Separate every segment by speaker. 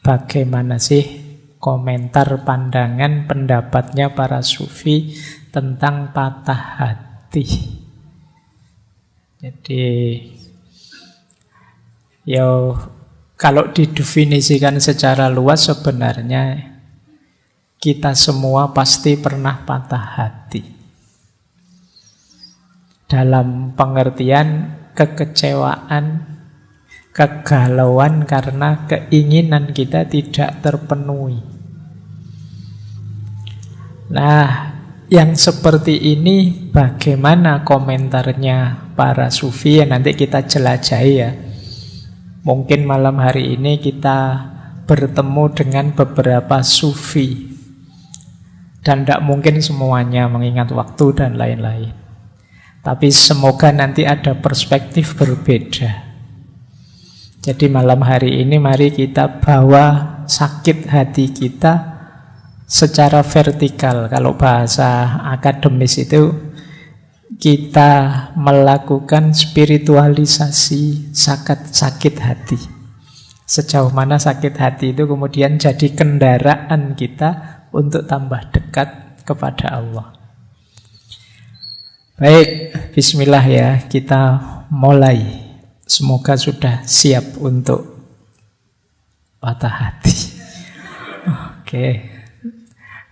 Speaker 1: bagaimana sih komentar, pandangan, pendapatnya para sufi tentang patah hati. Jadi kalau didefinisikan secara luas sebenarnya kita semua pasti pernah patah hati. Dalam pengertian kekecewaan, kegalauan karena keinginan kita tidak terpenuhi. Nah, yang seperti ini bagaimana komentarnya para sufi? Ya, nanti kita jelajahi ya. Mungkin malam hari ini kita bertemu dengan beberapa sufi. Dan tidak mungkin semuanya mengingat waktu dan lain-lain. Tapi semoga nanti ada perspektif berbeda. Jadi malam hari ini mari kita bawa sakit hati kita secara vertikal. Kalau bahasa akademis itu kita melakukan spiritualisasi sakit hati. Sejauh mana sakit hati itu kemudian jadi kendaraan kita untuk tambah dekat kepada Allah. Baik, bismillah ya, kita mulai. Semoga sudah siap untuk patah hati. Oke.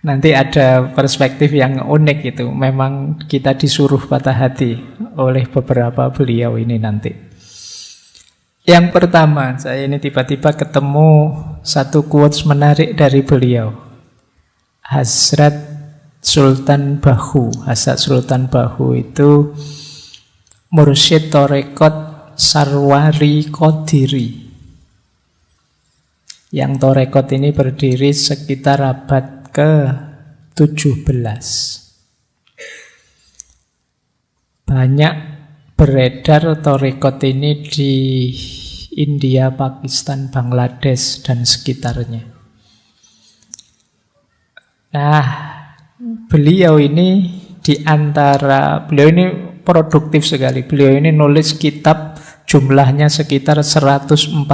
Speaker 1: Nanti ada perspektif yang unik itu. Memang kita disuruh patah hati oleh beberapa beliau ini nanti. Yang pertama, saya ini tiba-tiba ketemu satu quotes menarik dari beliau. Hazrat Sultan Bahu. Hazrat Sultan Bahu itu mursyid Torekot Sarwari Qadiri. Yang Torekot ini berdiri sekitar abad ke-17. Banyak beredar Torekot ini di India, Pakistan, Bangladesh, dan sekitarnya. Nah, beliau ini produktif sekali. Beliau ini nulis kitab jumlahnya sekitar 140.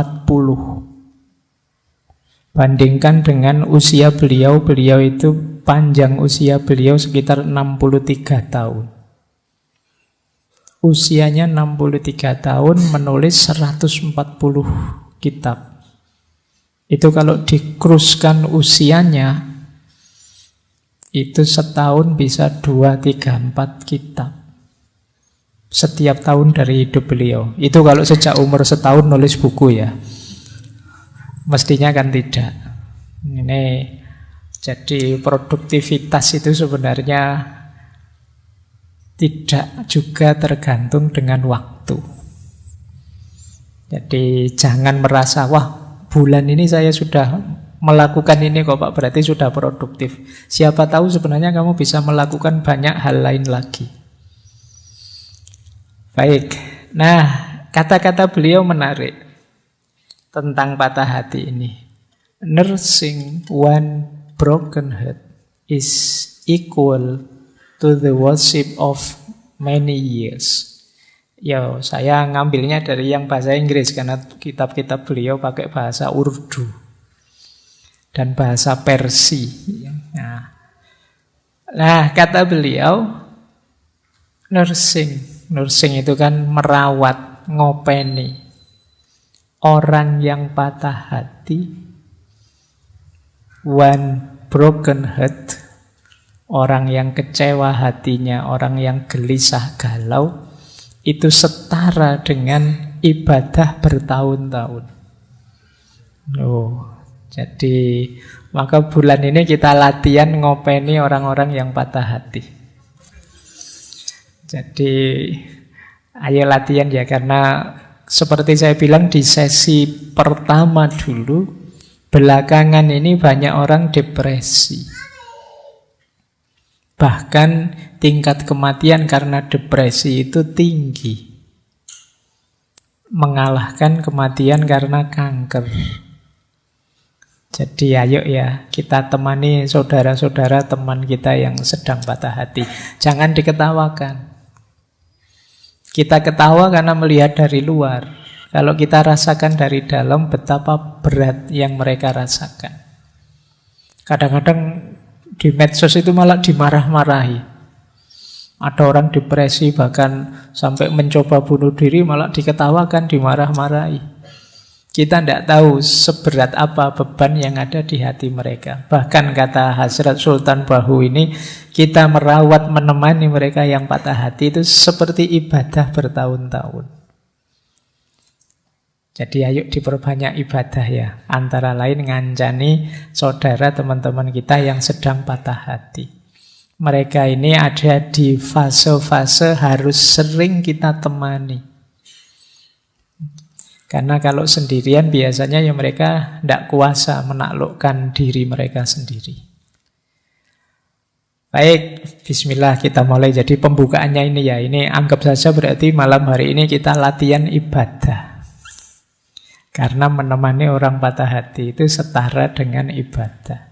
Speaker 1: Bandingkan dengan usia beliau itu panjang usia beliau sekitar 63 tahun. Usianya 63 tahun menulis 140 kitab. Itu kalau dikruskan usianya, itu setahun bisa 2, 3, 4 kitab. Setiap tahun dari hidup beliau. Itu kalau sejak umur setahun nulis buku ya. Mestinya kan tidak. Ini jadi produktivitas itu sebenarnya tidak juga tergantung dengan waktu. Jadi jangan merasa, wah bulan ini saya sudah melakukan ini kok Pak, berarti sudah produktif. Siapa tahu sebenarnya kamu bisa melakukan banyak hal lain lagi. Baik, nah kata-kata beliau menarik tentang patah hati ini. Nursing one broken heart is equal to the worship of many years. Ya, saya ngambilnya dari yang bahasa Inggris karena kitab-kitab beliau pakai bahasa Urdu dan bahasa Persia. Nah, kata beliau, nursing itu kan merawat, ngopeni. Orang yang patah hati, one broken heart, orang yang kecewa hatinya, orang yang gelisah galau, itu setara dengan ibadah bertahun-tahun. Jadi maka bulan ini kita latihan ngopeni orang-orang yang patah hati. Jadi ayo latihan ya, karena seperti saya bilang di sesi pertama dulu, belakangan ini banyak orang depresi. Bahkan tingkat kematian karena depresi itu tinggi, mengalahkan kematian karena kanker. Jadi ayo ya, kita temani saudara-saudara teman kita yang sedang patah hati. Jangan diketawakan. Kita ketawa karena melihat dari luar. Kalau kita rasakan dari dalam betapa berat yang mereka rasakan. Kadang-kadang di medsos itu malah dimarah-marahi. Ada orang depresi bahkan sampai mencoba bunuh diri malah diketawakan, dimarah-marahi. Kita tidak tahu seberat apa beban yang ada di hati mereka. Bahkan kata Hazrat Sultan Bahu ini, kita merawat, menemani mereka yang patah hati itu seperti ibadah bertahun-tahun. Jadi ayo diperbanyak ibadah ya. Antara lain ngancani saudara teman-teman kita yang sedang patah hati. Mereka ini ada di fase-fase harus sering kita temani. Karena kalau sendirian biasanya ya mereka tidak kuasa menaklukkan diri mereka sendiri. Baik, bismillah kita mulai. Jadi pembukaannya ini ya, ini anggap saja berarti malam hari ini kita latihan ibadah. Karena menemani orang patah hati itu setara dengan ibadah.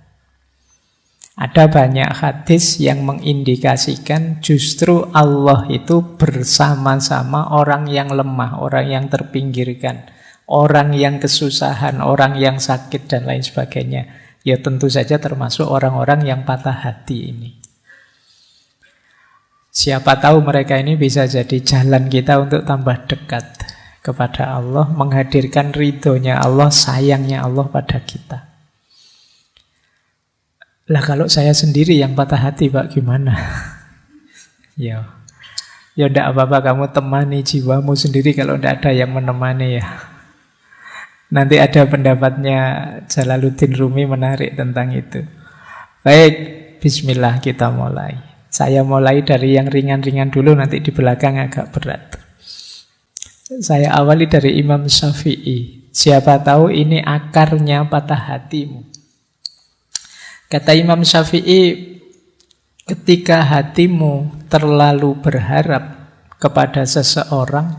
Speaker 1: Ada banyak hadis yang mengindikasikan justru Allah itu bersama-sama orang yang lemah, orang yang terpinggirkan, orang yang kesusahan, orang yang sakit, dan lain sebagainya. Ya tentu saja termasuk orang-orang yang patah hati ini. Siapa tahu mereka ini bisa jadi jalan kita untuk tambah dekat kepada Allah, menghadirkan ridhonya Allah, sayangnya Allah pada kita. Lah kalau saya sendiri yang patah hati Pak, gimana? Ya enggak apa-apa, kamu temani jiwamu sendiri kalau enggak ada yang menemani ya. Nanti ada pendapatnya Jalaluddin Rumi menarik tentang itu. Baik, bismillah kita mulai. Saya mulai dari yang ringan-ringan dulu, nanti di belakang agak berat. Saya awali dari Imam Syafi'i. Siapa tahu ini akarnya patah hatimu. Kata Imam Syafi'i, ketika hatimu terlalu berharap kepada seseorang,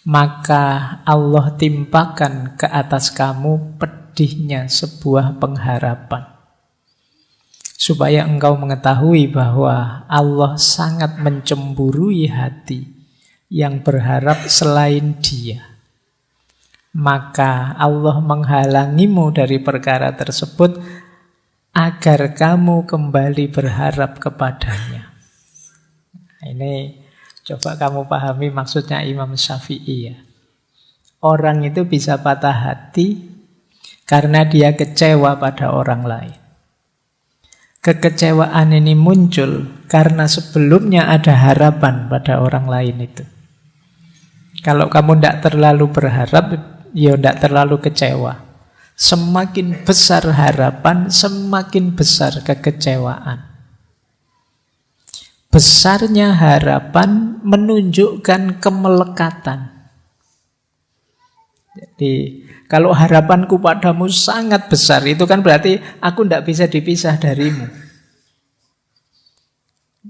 Speaker 1: maka Allah timpakan ke atas kamu pedihnya sebuah pengharapan. Supaya engkau mengetahui bahwa Allah sangat mencemburui hati yang berharap selain Dia. Maka Allah menghalangimu dari perkara tersebut agar kamu kembali berharap kepadanya. Ini coba kamu pahami maksudnya Imam Syafi'i ya. Orang itu bisa patah hati karena dia kecewa pada orang lain. Kekecewaan ini muncul karena sebelumnya ada harapan pada orang lain itu. Kalau kamu tidak terlalu berharap, ya tidak terlalu kecewa. Semakin besar harapan, semakin besar kekecewaan. Besarnya harapan menunjukkan kemelekatan. Jadi, kalau harapanku padamu sangat besar, itu kan berarti aku tidak bisa dipisah darimu.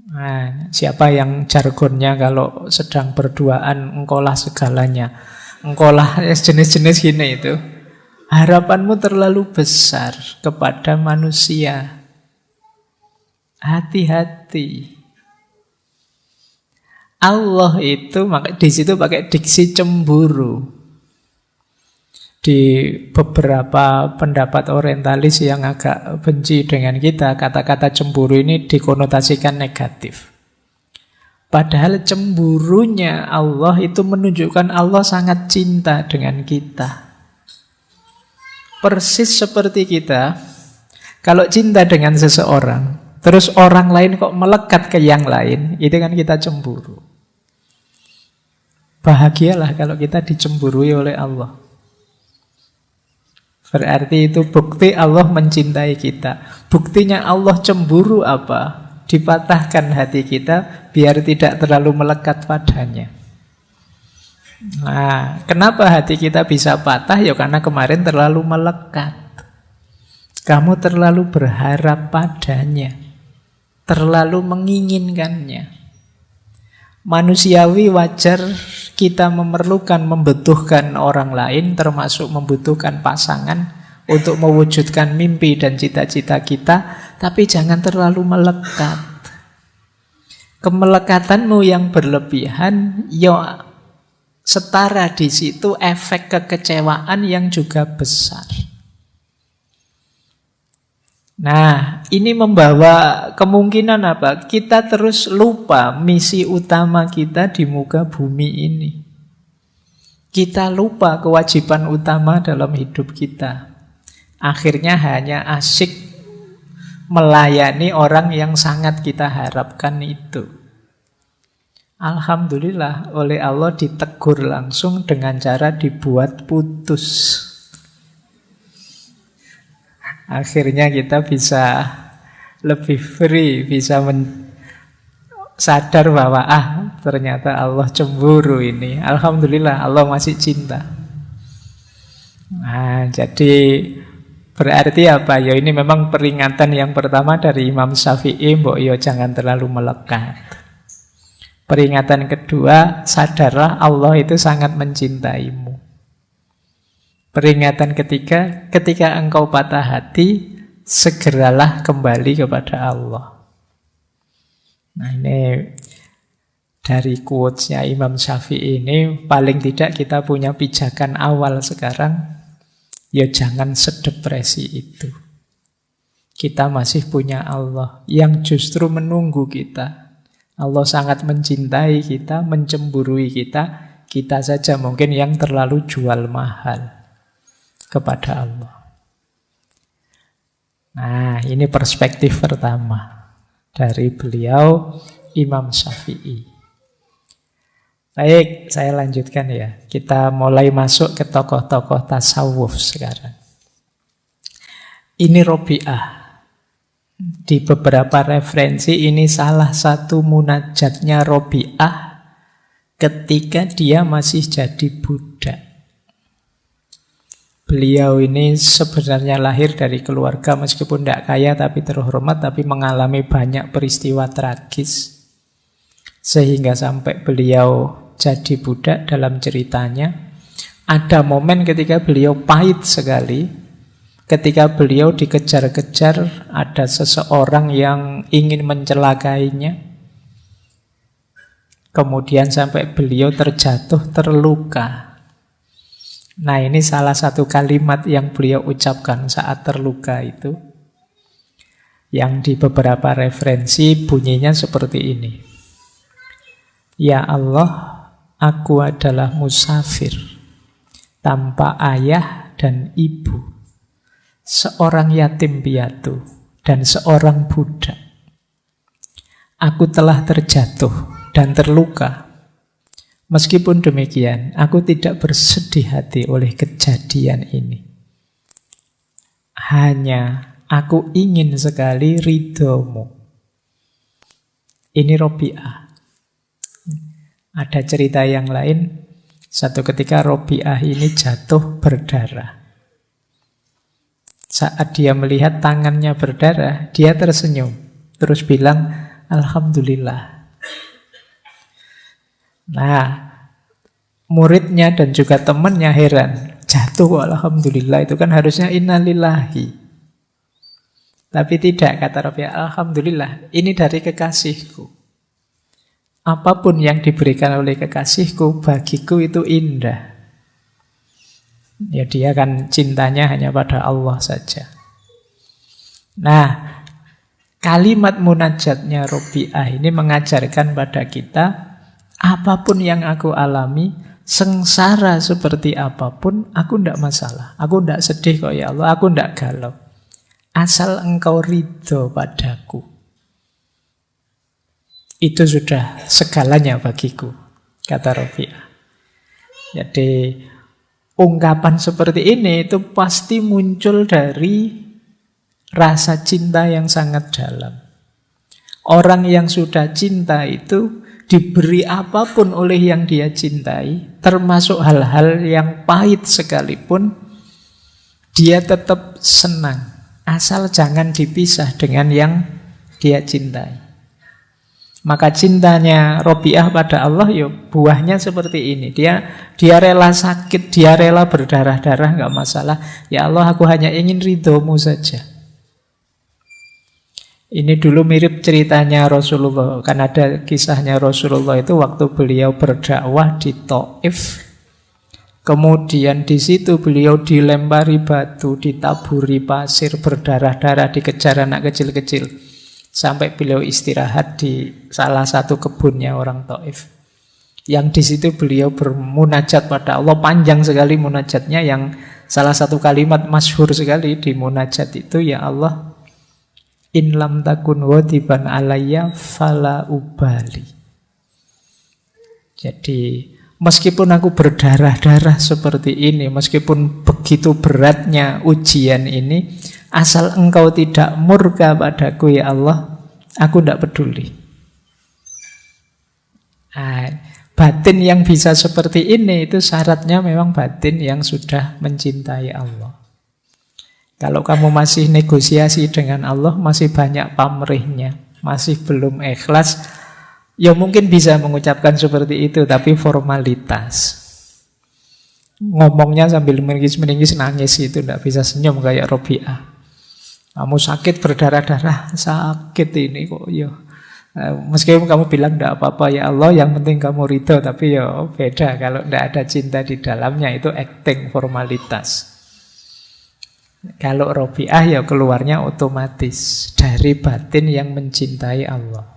Speaker 1: Nah, siapa yang jargonnya kalau sedang berduaan, engkaulah segalanya. Engkaulah jenis-jenis gini itu. Harapanmu terlalu besar kepada manusia. Hati-hati. Allah itu di situ pakai diksi cemburu. Di beberapa pendapat orientalis yang agak benci dengan kita, kata-kata cemburu ini dikonotasikan negatif. Padahal cemburunya Allah itu menunjukkan Allah sangat cinta dengan kita. Persis seperti kita, kalau cinta dengan seseorang, terus orang lain kok melekat ke yang lain, itu kan kita cemburu. Bahagialah kalau kita dicemburui oleh Allah. Berarti itu bukti Allah mencintai kita. Buktinya Allah cemburu apa? Dipatahkan hati kita biar tidak terlalu melekat padanya. Nah, kenapa hati kita bisa patah? Ya karena kemarin terlalu melekat. Kamu terlalu berharap padanya, terlalu menginginkannya. Manusiawi wajar kita memerlukan, membutuhkan orang lain, termasuk membutuhkan pasangan untuk mewujudkan mimpi dan cita-cita kita, tapi jangan terlalu melekat. Kemelekatanmu yang berlebihan, ya Setara di situ efek kekecewaan yang juga besar. Nah, ini membawa kemungkinan apa? Kita terus lupa misi utama kita di muka bumi ini. Kita lupa kewajiban utama dalam hidup kita. Akhirnya hanya asyik melayani orang yang sangat kita harapkan itu. Alhamdulillah oleh Allah ditegur langsung dengan cara dibuat putus. Akhirnya kita bisa lebih free, bisa sadar bahwa ternyata Allah cemburu ini. Alhamdulillah Allah masih cinta. Nah, jadi berarti apa? Ya ini memang peringatan yang pertama dari Imam Syafi'i, mbok yo jangan terlalu melekat. Peringatan kedua, sadarlah Allah itu sangat mencintaimu. Peringatan ketiga, ketika engkau patah hati, segeralah kembali kepada Allah. Nah ini dari quotes-nya Imam Syafi'i ini, paling tidak kita punya pijakan awal sekarang, ya jangan sedepresi itu. Kita masih punya Allah yang justru menunggu kita. Allah sangat mencintai kita, mencemburui kita. Kita saja mungkin yang terlalu jual mahal kepada Allah. Nah, ini perspektif pertama dari beliau Imam Syafi'i. Baik, saya lanjutkan ya. Kita mulai masuk ke tokoh-tokoh tasawuf sekarang. Ini Robi'ah. Di beberapa referensi ini salah satu munajatnya Robi'ah ketika dia masih jadi budak. Beliau ini sebenarnya lahir dari keluarga meskipun tidak kaya tapi terhormat, tapi mengalami banyak peristiwa tragis. Sehingga sampai beliau jadi budak dalam ceritanya. Ada momen ketika beliau pahit sekali. Ketika beliau dikejar-kejar, ada seseorang yang ingin mencelakainya. Kemudian sampai beliau terjatuh, terluka. Nah, ini salah satu kalimat yang beliau ucapkan saat terluka itu. Yang di beberapa referensi bunyinya seperti ini. Ya Allah, aku adalah musafir, tanpa ayah dan ibu. Seorang yatim piatu dan seorang budak. Aku telah terjatuh dan terluka. Meskipun demikian, aku tidak bersedih hati oleh kejadian ini. Hanya aku ingin sekali ridhomu. Ini Robi'ah. Ada cerita yang lain. Satu ketika Robi'ah ini jatuh berdarah. Saat dia melihat tangannya berdarah, dia tersenyum. Terus bilang, Alhamdulillah. Nah, muridnya dan juga temannya heran. Jatuh Alhamdulillah, itu kan harusnya innalillahi. Tapi tidak, kata Robi'ah, Alhamdulillah, ini dari kekasihku. Apapun yang diberikan oleh kekasihku, bagiku itu indah. Ya dia kan cintanya hanya pada Allah saja. Nah, kalimat munajatnya Robi'ah ini mengajarkan pada kita, apapun yang aku alami, sengsara seperti apapun, aku tidak masalah. Aku tidak sedih kok ya Allah, aku tidak galau. Asal engkau ridho padaku. Itu sudah segalanya bagiku, kata Robi'ah. Jadi ungkapan seperti ini itu pasti muncul dari rasa cinta yang sangat dalam. Orang yang sudah cinta itu diberi apapun oleh yang dia cintai, termasuk hal-hal yang pahit sekalipun, dia tetap senang. Asal jangan dipisah dengan yang dia cintai. Maka cintanya Robi'ah pada Allah, ya buahnya seperti ini. Dia rela sakit, dia rela berdarah-darah, nggak masalah. Ya Allah, aku hanya ingin ridhomu saja. Ini dulu mirip ceritanya Rasulullah. Kan ada kisahnya Rasulullah itu waktu beliau berdakwah di Thaif. Kemudian di situ beliau dilempari batu, ditaburi pasir, berdarah-darah, dikejar anak kecil-kecil. Sampai beliau istirahat di salah satu kebunnya orang Thaif. Yang di situ beliau bermunajat pada Allah, panjang sekali munajatnya, yang salah satu kalimat masyhur sekali di munajat itu, ya Allah, in lam takun ghadiban alayya fala ubali. Jadi meskipun aku berdarah-darah seperti ini, meskipun begitu beratnya ujian ini, asal engkau tidak murka padaku ya Allah, aku tidak peduli. Batin yang bisa seperti ini itu syaratnya memang batin yang sudah mencintai Allah. Kalau kamu masih negosiasi dengan Allah, masih banyak pamrihnya, masih belum ikhlas, ya mungkin bisa mengucapkan seperti itu, tapi formalitas. Ngomongnya sambil meningis-meningis, nangis, itu tidak bisa senyum kayak Robi'ah. Kamu sakit berdarah-darah, sakit ini kok ya. Meskipun kamu bilang tidak apa-apa ya Allah, yang penting kamu ridho, tapi ya beda kalau tidak ada cinta di dalamnya, itu acting, formalitas. Kalau Robi'ah ya keluarnya otomatis dari batin yang mencintai Allah.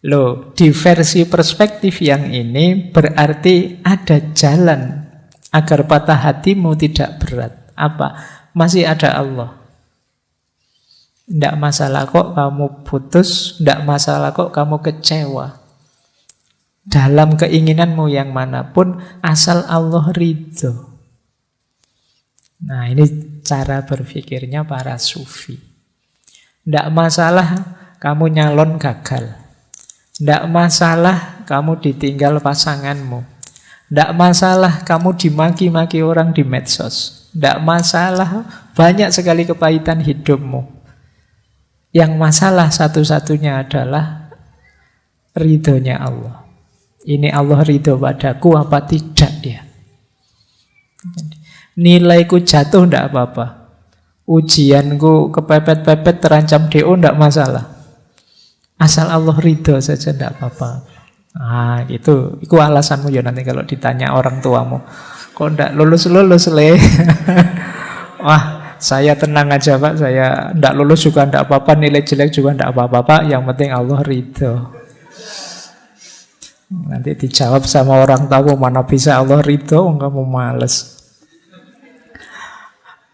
Speaker 1: Loh, di versi perspektif yang ini berarti ada jalan agar patah hatimu tidak berat. Apa? Masih ada Allah. Tidak masalah kok kamu putus, tidak masalah kok kamu kecewa. Dalam keinginanmu yang manapun, asal Allah ridho. Nah, ini cara berpikirnya para sufi. Tidak masalah kamu nyalon gagal. Tidak masalah kamu ditinggal pasanganmu. Tidak masalah kamu dimaki-maki orang di medsos. Tidak masalah, banyak sekali kepahitan hidupmu. Yang masalah satu-satunya adalah ridhonya Allah. Ini Allah ridho padaku apa tidak ya? Nilaiku jatuh tidak apa-apa. Ujianku kepepet-pepet terancam DO tidak masalah. Asal Allah ridho saja tidak apa-apa. Nah, itu alasanmu ya nanti kalau ditanya orang tuamu. Kok tidak lulus-lulus le? Wah, saya tenang aja Pak. Saya tidak lulus juga tidak apa-apa. Nilai jelek juga tidak apa-apa Pak. Yang penting Allah ridho. Nanti dijawab sama orang tua, mana bisa Allah ridho, kamu males.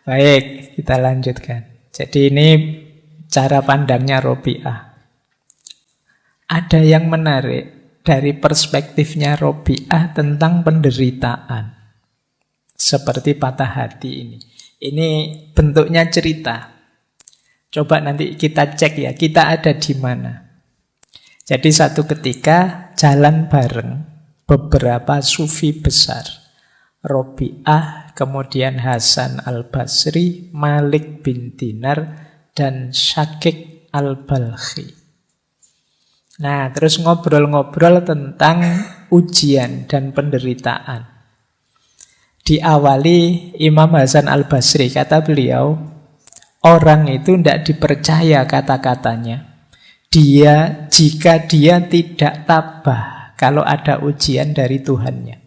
Speaker 1: Baik, kita lanjutkan. Jadi ini cara pandangnya Robi'ah. Ada yang menarik dari perspektifnya Robi'ah tentang penderitaan. Seperti patah hati ini. Ini bentuknya cerita. Coba nanti kita cek ya, kita ada di mana. Jadi satu ketika jalan bareng beberapa sufi besar. Robi'ah, kemudian Hasan al-Basri, Malik bin Dinar, dan Syakik al-Balkhi. Nah, terus ngobrol-ngobrol tentang ujian dan penderitaan. Diawali Imam Hasan al-Basri, kata beliau, orang itu tidak dipercaya kata-katanya. Jika dia tidak tabah kalau ada ujian dari Tuhannya.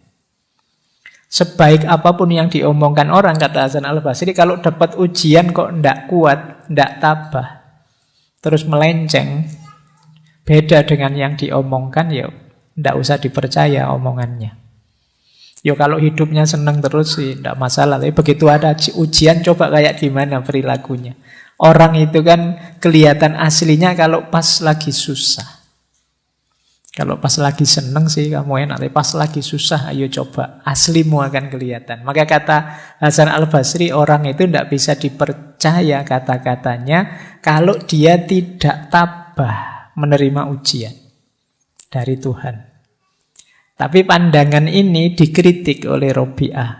Speaker 1: Sebaik apapun yang diomongkan orang, kata Hasan al-Basri, kalau dapat ujian kok tidak kuat, tidak tabah, terus melenceng, beda dengan yang diomongkan, ya tidak usah dipercaya omongannya. Ya kalau hidupnya senang terus sih tidak masalah, tapi begitu ada ujian, coba kayak gimana perilakunya. Orang itu kan kelihatan aslinya kalau pas lagi susah. Kalau pas lagi seneng sih kamu enak, tapi pas lagi susah, ayo coba, aslimu akan kelihatan. Maka kata Hasan al-Basri, orang itu tidak bisa dipercaya kata-katanya kalau dia tidak tabah menerima ujian dari Tuhan. Tapi pandangan ini dikritik oleh Robi'ah.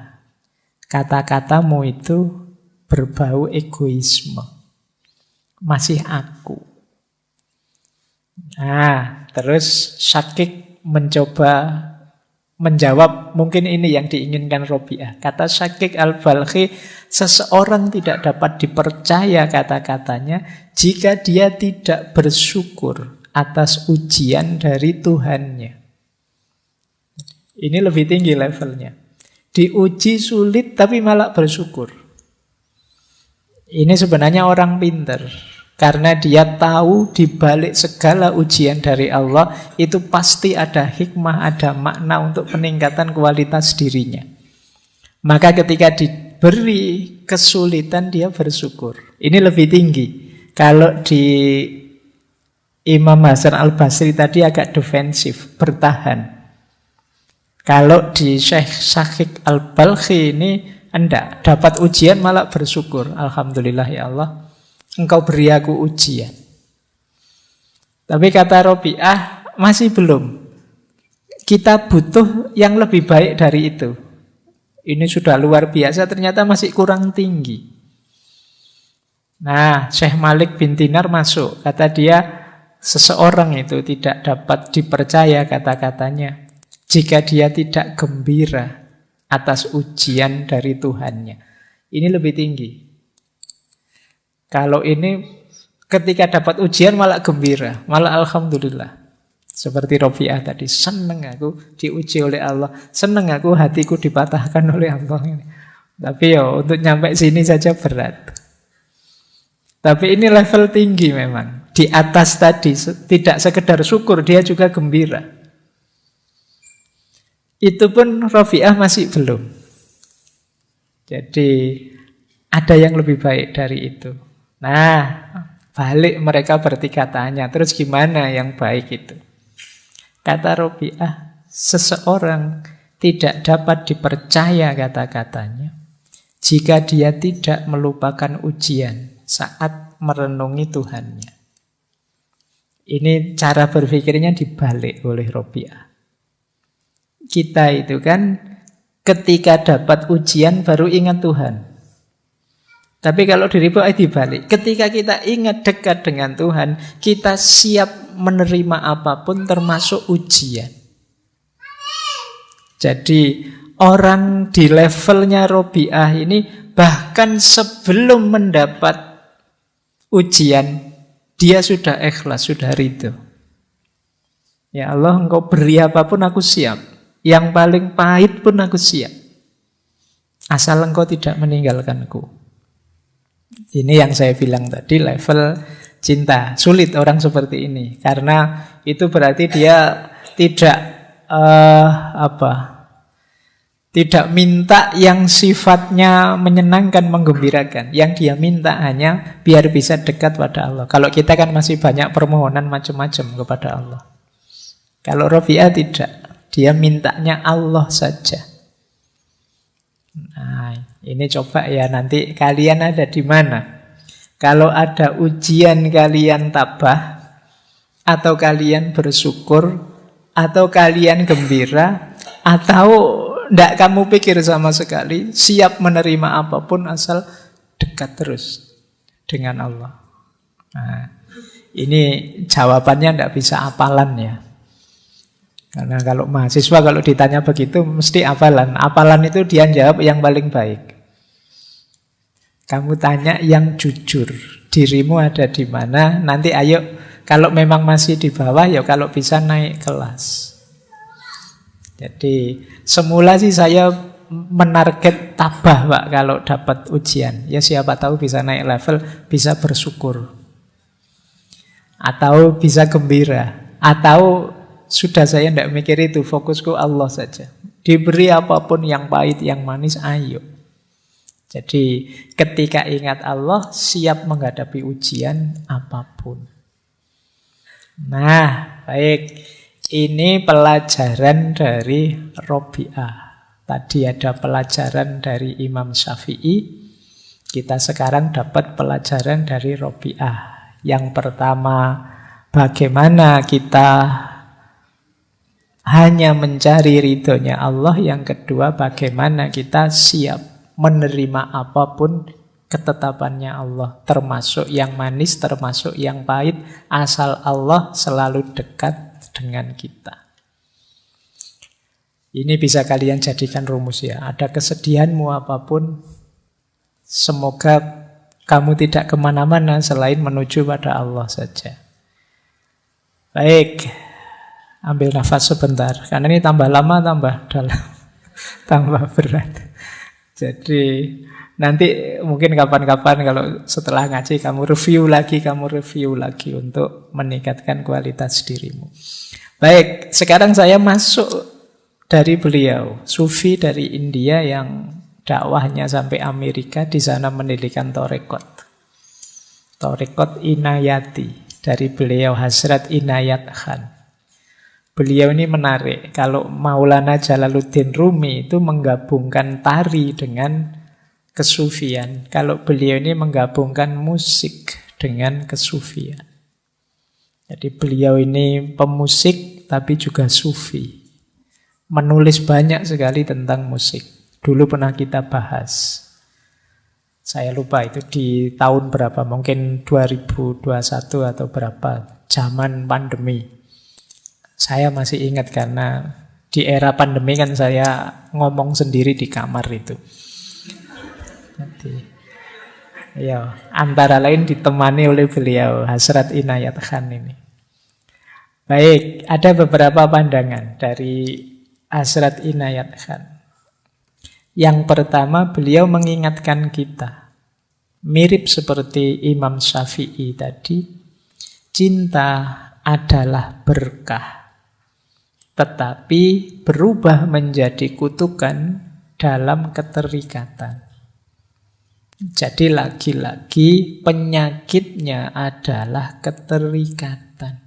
Speaker 1: Kata-katamu itu berbau egoisme. Masih aku. Nah, terus Syakik mencoba menjawab mungkin ini yang diinginkan Robiah. Kata Syakik Al-Balkhi, seseorang tidak dapat dipercaya kata-katanya jika dia tidak bersyukur atas ujian dari Tuhannya. Ini lebih tinggi levelnya. Diuji sulit tapi malah bersyukur. Ini sebenarnya orang pinter. Karena dia tahu di balik segala ujian dari Allah itu pasti ada hikmah, ada makna untuk peningkatan kualitas dirinya. Maka ketika diberi kesulitan dia bersyukur. Ini lebih tinggi. Kalau di Imam Hasan Al-Basri tadi agak defensif, bertahan. Kalau di Syekh Syakik Al-Balkhi ini enggak, dapat ujian malah bersyukur. Alhamdulillah ya Allah, Engkau beri aku ujian. Tapi kata Robiah, masih belum. Kita butuh yang lebih baik dari itu. Ini sudah luar biasa, ternyata masih kurang tinggi. Nah, Syekh Malik bin Dinar masuk. Kata dia, seseorang itu tidak dapat dipercaya kata-katanya jika dia tidak gembira atas ujian dari Tuhannya. Ini lebih tinggi. Kalau ini ketika dapat ujian malah gembira, malah alhamdulillah. Seperti Robiah tadi, seneng aku diuji oleh Allah, seneng aku hatiku dipatahkan oleh Allah. Tapi untuk nyampe sini saja berat. Tapi ini level tinggi memang. Di atas tadi tidak sekedar syukur, dia juga gembira. Itu pun Robiah masih belum. Jadi ada yang lebih baik dari itu. Nah, balik mereka bertiga tanya, terus gimana yang baik itu? Kata Robiah, seseorang tidak dapat dipercaya kata-katanya jika dia tidak melupakan ujian saat merenungi Tuhannya. Ini cara berpikirnya dibalik oleh Robiah. Kita itu kan ketika dapat ujian baru ingat Tuhan. Tapi kalau di Robiah dibalik, ketika kita ingat dekat dengan Tuhan, kita siap menerima apapun termasuk ujian. Jadi orang di levelnya Robiah ini bahkan sebelum mendapat ujian, dia sudah ikhlas, sudah ridho. Ya Allah, Engkau beri apapun aku siap. Yang paling pahit pun aku siap. Asal Engkau tidak meninggalkanku. Ini yang saya bilang tadi, level cinta. Sulit orang seperti ini. Karena itu berarti dia tidak tidak minta yang sifatnya menyenangkan, menggembirakan. Yang dia minta hanya biar bisa dekat pada Allah. Kalau kita kan masih banyak permohonan macam-macam kepada Allah. Kalau Robiah tidak. Dia mintanya Allah saja. Nah, ini coba ya nanti kalian ada di mana. Kalau ada ujian kalian tabah, atau kalian bersyukur, atau kalian gembira, atau tidak kamu pikir sama sekali, siap menerima apapun asal dekat terus dengan Allah. Nah, ini jawabannya tidak bisa hafalan ya. Karena kalau mahasiswa kalau ditanya begitu mesti hafalan. Hafalan itu dia jawab yang paling baik. Kamu tanya yang jujur, dirimu ada di mana? Nanti ayo, kalau memang masih di bawah ya kalau bisa naik kelas. Jadi semula sih saya menarget tabah Pak kalau dapat ujian. Ya siapa tahu bisa naik level, bisa bersyukur. Atau bisa gembira. Atau sudah saya tidak mikir itu, fokusku Allah saja. Diberi apapun yang pahit, yang manis, ayo. Jadi ketika ingat Allah, siap menghadapi ujian apapun. Nah, baik. Ini pelajaran dari Robiah. Tadi ada pelajaran dari Imam Syafi'i. Kita sekarang dapat pelajaran dari Robiah. Yang pertama, bagaimana kita hanya mencari ridhonya Allah. Yang kedua, bagaimana kita siap menerima apapun ketetapannya Allah, termasuk yang manis, termasuk yang pahit, asal Allah selalu dekat dengan kita. Ini bisa kalian jadikan rumus ya. Ada kesedihanmu apapun, semoga kamu tidak kemana-mana selain menuju pada Allah saja. Baik, ambil nafas sebentar. Karena ini tambah lama, tambah dalam, tambah berat. Jadi nanti mungkin kapan-kapan kalau setelah ngaji kamu review lagi untuk meningkatkan kualitas dirimu. Baik, sekarang saya masuk dari beliau, sufi dari India yang dakwahnya sampai Amerika, di sana mendirikan Torekot. Torekot Inayati dari beliau Hazrat Inayat Khan. Beliau ini menarik. Kalau Maulana Jalaluddin Rumi itu menggabungkan tari dengan kesufian. Kalau beliau ini menggabungkan musik dengan kesufian. Jadi beliau ini pemusik tapi juga sufi. Menulis banyak sekali tentang musik. Dulu pernah kita bahas. Saya lupa itu di tahun berapa, mungkin 2021 atau berapa, zaman pandemi. Saya masih ingat karena di era pandemi kan saya ngomong sendiri di kamar itu. Jadi, ya, antara lain ditemani oleh beliau, Hazrat Inayat Khan ini. Baik, ada beberapa pandangan dari Hazrat Inayat Khan. Yang pertama, beliau mengingatkan kita, mirip seperti Imam Syafi'i tadi, cinta adalah berkah, tetapi berubah menjadi kutukan dalam keterikatan. Jadi lagi-lagi penyakitnya adalah keterikatan.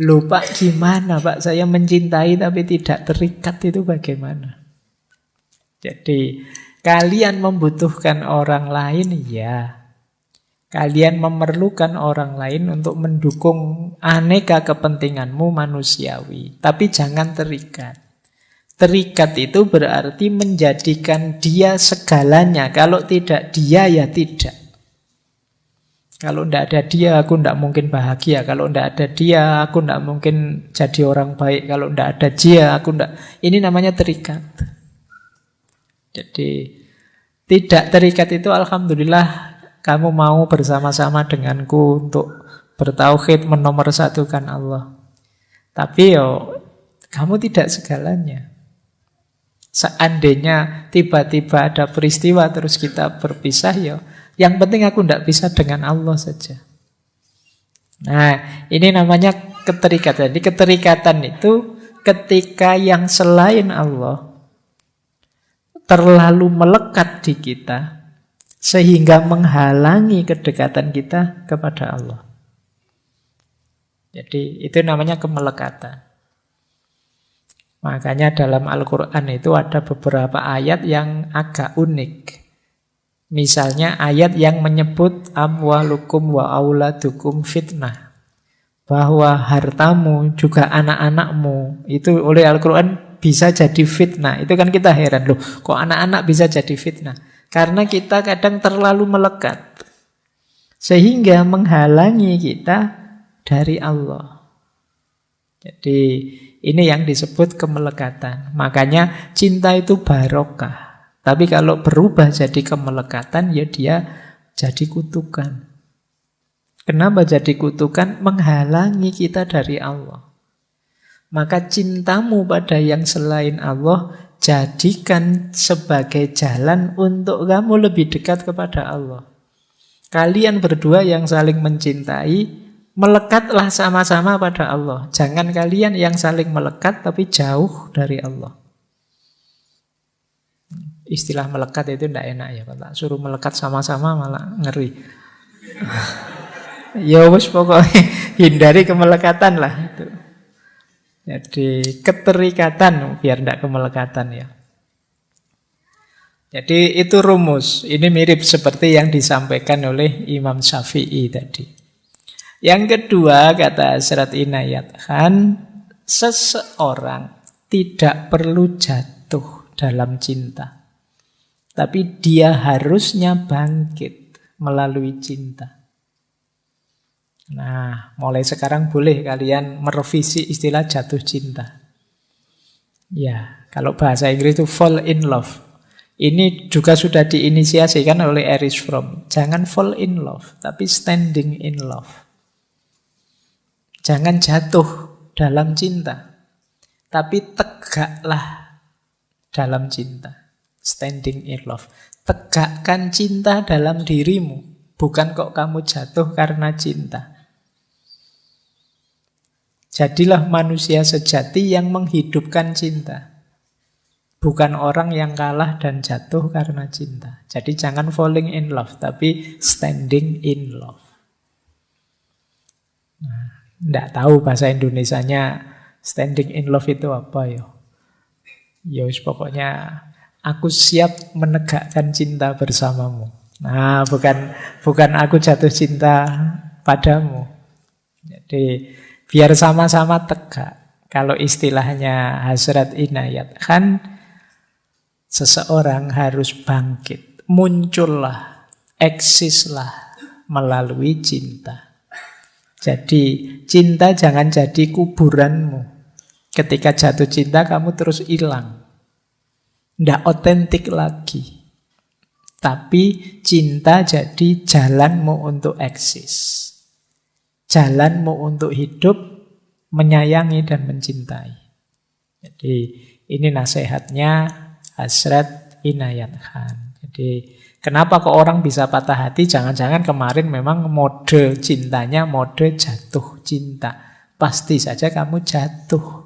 Speaker 1: Loh Pak, gimana Pak? Saya mencintai tapi tidak terikat, itu bagaimana? Jadi kalian membutuhkan orang lain, ya. Kalian memerlukan orang lain untuk mendukung aneka kepentinganmu manusiawi. Tapi jangan terikat. Terikat itu berarti menjadikan dia segalanya. Kalau tidak dia, ya tidak. Kalau tidak ada dia, aku tidak mungkin bahagia. Kalau tidak ada dia, aku tidak mungkin jadi orang baik. Kalau tidak ada dia, aku tidak. Ini namanya terikat. Jadi tidak terikat itu alhamdulillah kamu mau bersama-sama denganku untuk bertauhid, menomorsatukan Allah. Tapi kamu tidak segalanya. Seandainya tiba-tiba ada peristiwa terus kita berpisah, yang penting aku tidak bisa dengan Allah saja. Nah, ini namanya keterikatan. Jadi keterikatan itu ketika yang selain Allah terlalu melekat di kita sehingga menghalangi kedekatan kita kepada Allah. Jadi itu namanya kemelekatan. Makanya dalam Al-Quran itu ada beberapa ayat yang agak unik. Misalnya ayat yang menyebut amwalukum wa auladukum fitnah. Bahwa hartamu juga anak-anakmu itu oleh Al-Quran bisa jadi fitnah. Itu kan kita heran, loh kok anak-anak bisa jadi fitnah? Karena kita kadang terlalu melekat. Sehingga menghalangi kita dari Allah. Jadi ini yang disebut kemelekatan. Makanya cinta itu barokah. Tapi kalau berubah jadi kemelekatan, ya dia jadi kutukan. Kenapa jadi kutukan? Menghalangi kita dari Allah. Maka cintamu pada yang selain Allah, jadikan sebagai jalan untuk kamu lebih dekat kepada Allah. Kalian berdua yang saling mencintai, melekatlah sama-sama pada Allah. Jangan kalian yang saling melekat tapi jauh dari Allah. Istilah melekat itu tidak enak ya, Pak. Suruh melekat sama-sama malah ngeri. Ya wis pokoknya hindari kemelekatan lah itu. Jadi keterikatan biar tidak kemelekatan ya. Jadi itu rumus. Ini mirip seperti yang disampaikan oleh Imam Syafi'i tadi. Yang kedua kata Hazrat Inayat Khan, seseorang tidak perlu jatuh dalam cinta. Tapi dia harusnya bangkit melalui cinta. Nah, mulai sekarang boleh kalian merevisi istilah jatuh cinta. Ya, kalau bahasa Inggris itu fall in love. Ini juga sudah diinisiasikan oleh Erich Fromm. Jangan fall in love, tapi standing in love. Jangan jatuh dalam cinta, tapi tegaklah dalam cinta. Standing in love. Tegakkan cinta dalam dirimu. Bukan kok kamu jatuh karena cinta. Jadilah manusia sejati yang menghidupkan cinta. Bukan orang yang kalah dan jatuh karena cinta. Jadi jangan falling in love, tapi standing in love. Nah, tidak tahu bahasa Indonesianya standing in love itu apa ya. Ya pokoknya aku siap menegakkan cinta bersamamu. Nah, bukan aku jatuh cinta padamu. Jadi biar sama-sama tegak. Kalau istilahnya Hazrat Inayat Khan, seseorang harus bangkit, muncullah, eksislah melalui cinta. Jadi cinta jangan jadi kuburanmu. Ketika jatuh cinta kamu terus hilang. Tidak otentik lagi. Tapi cinta jadi jalanmu untuk eksis. Jalanmu untuk hidup, menyayangi dan mencintai. Jadi ini nasihatnya Hazrat Inayat Khan. Jadi kenapa kok orang bisa patah hati? Jangan-jangan kemarin memang mode cintanya mode jatuh cinta. Pasti saja kamu jatuh.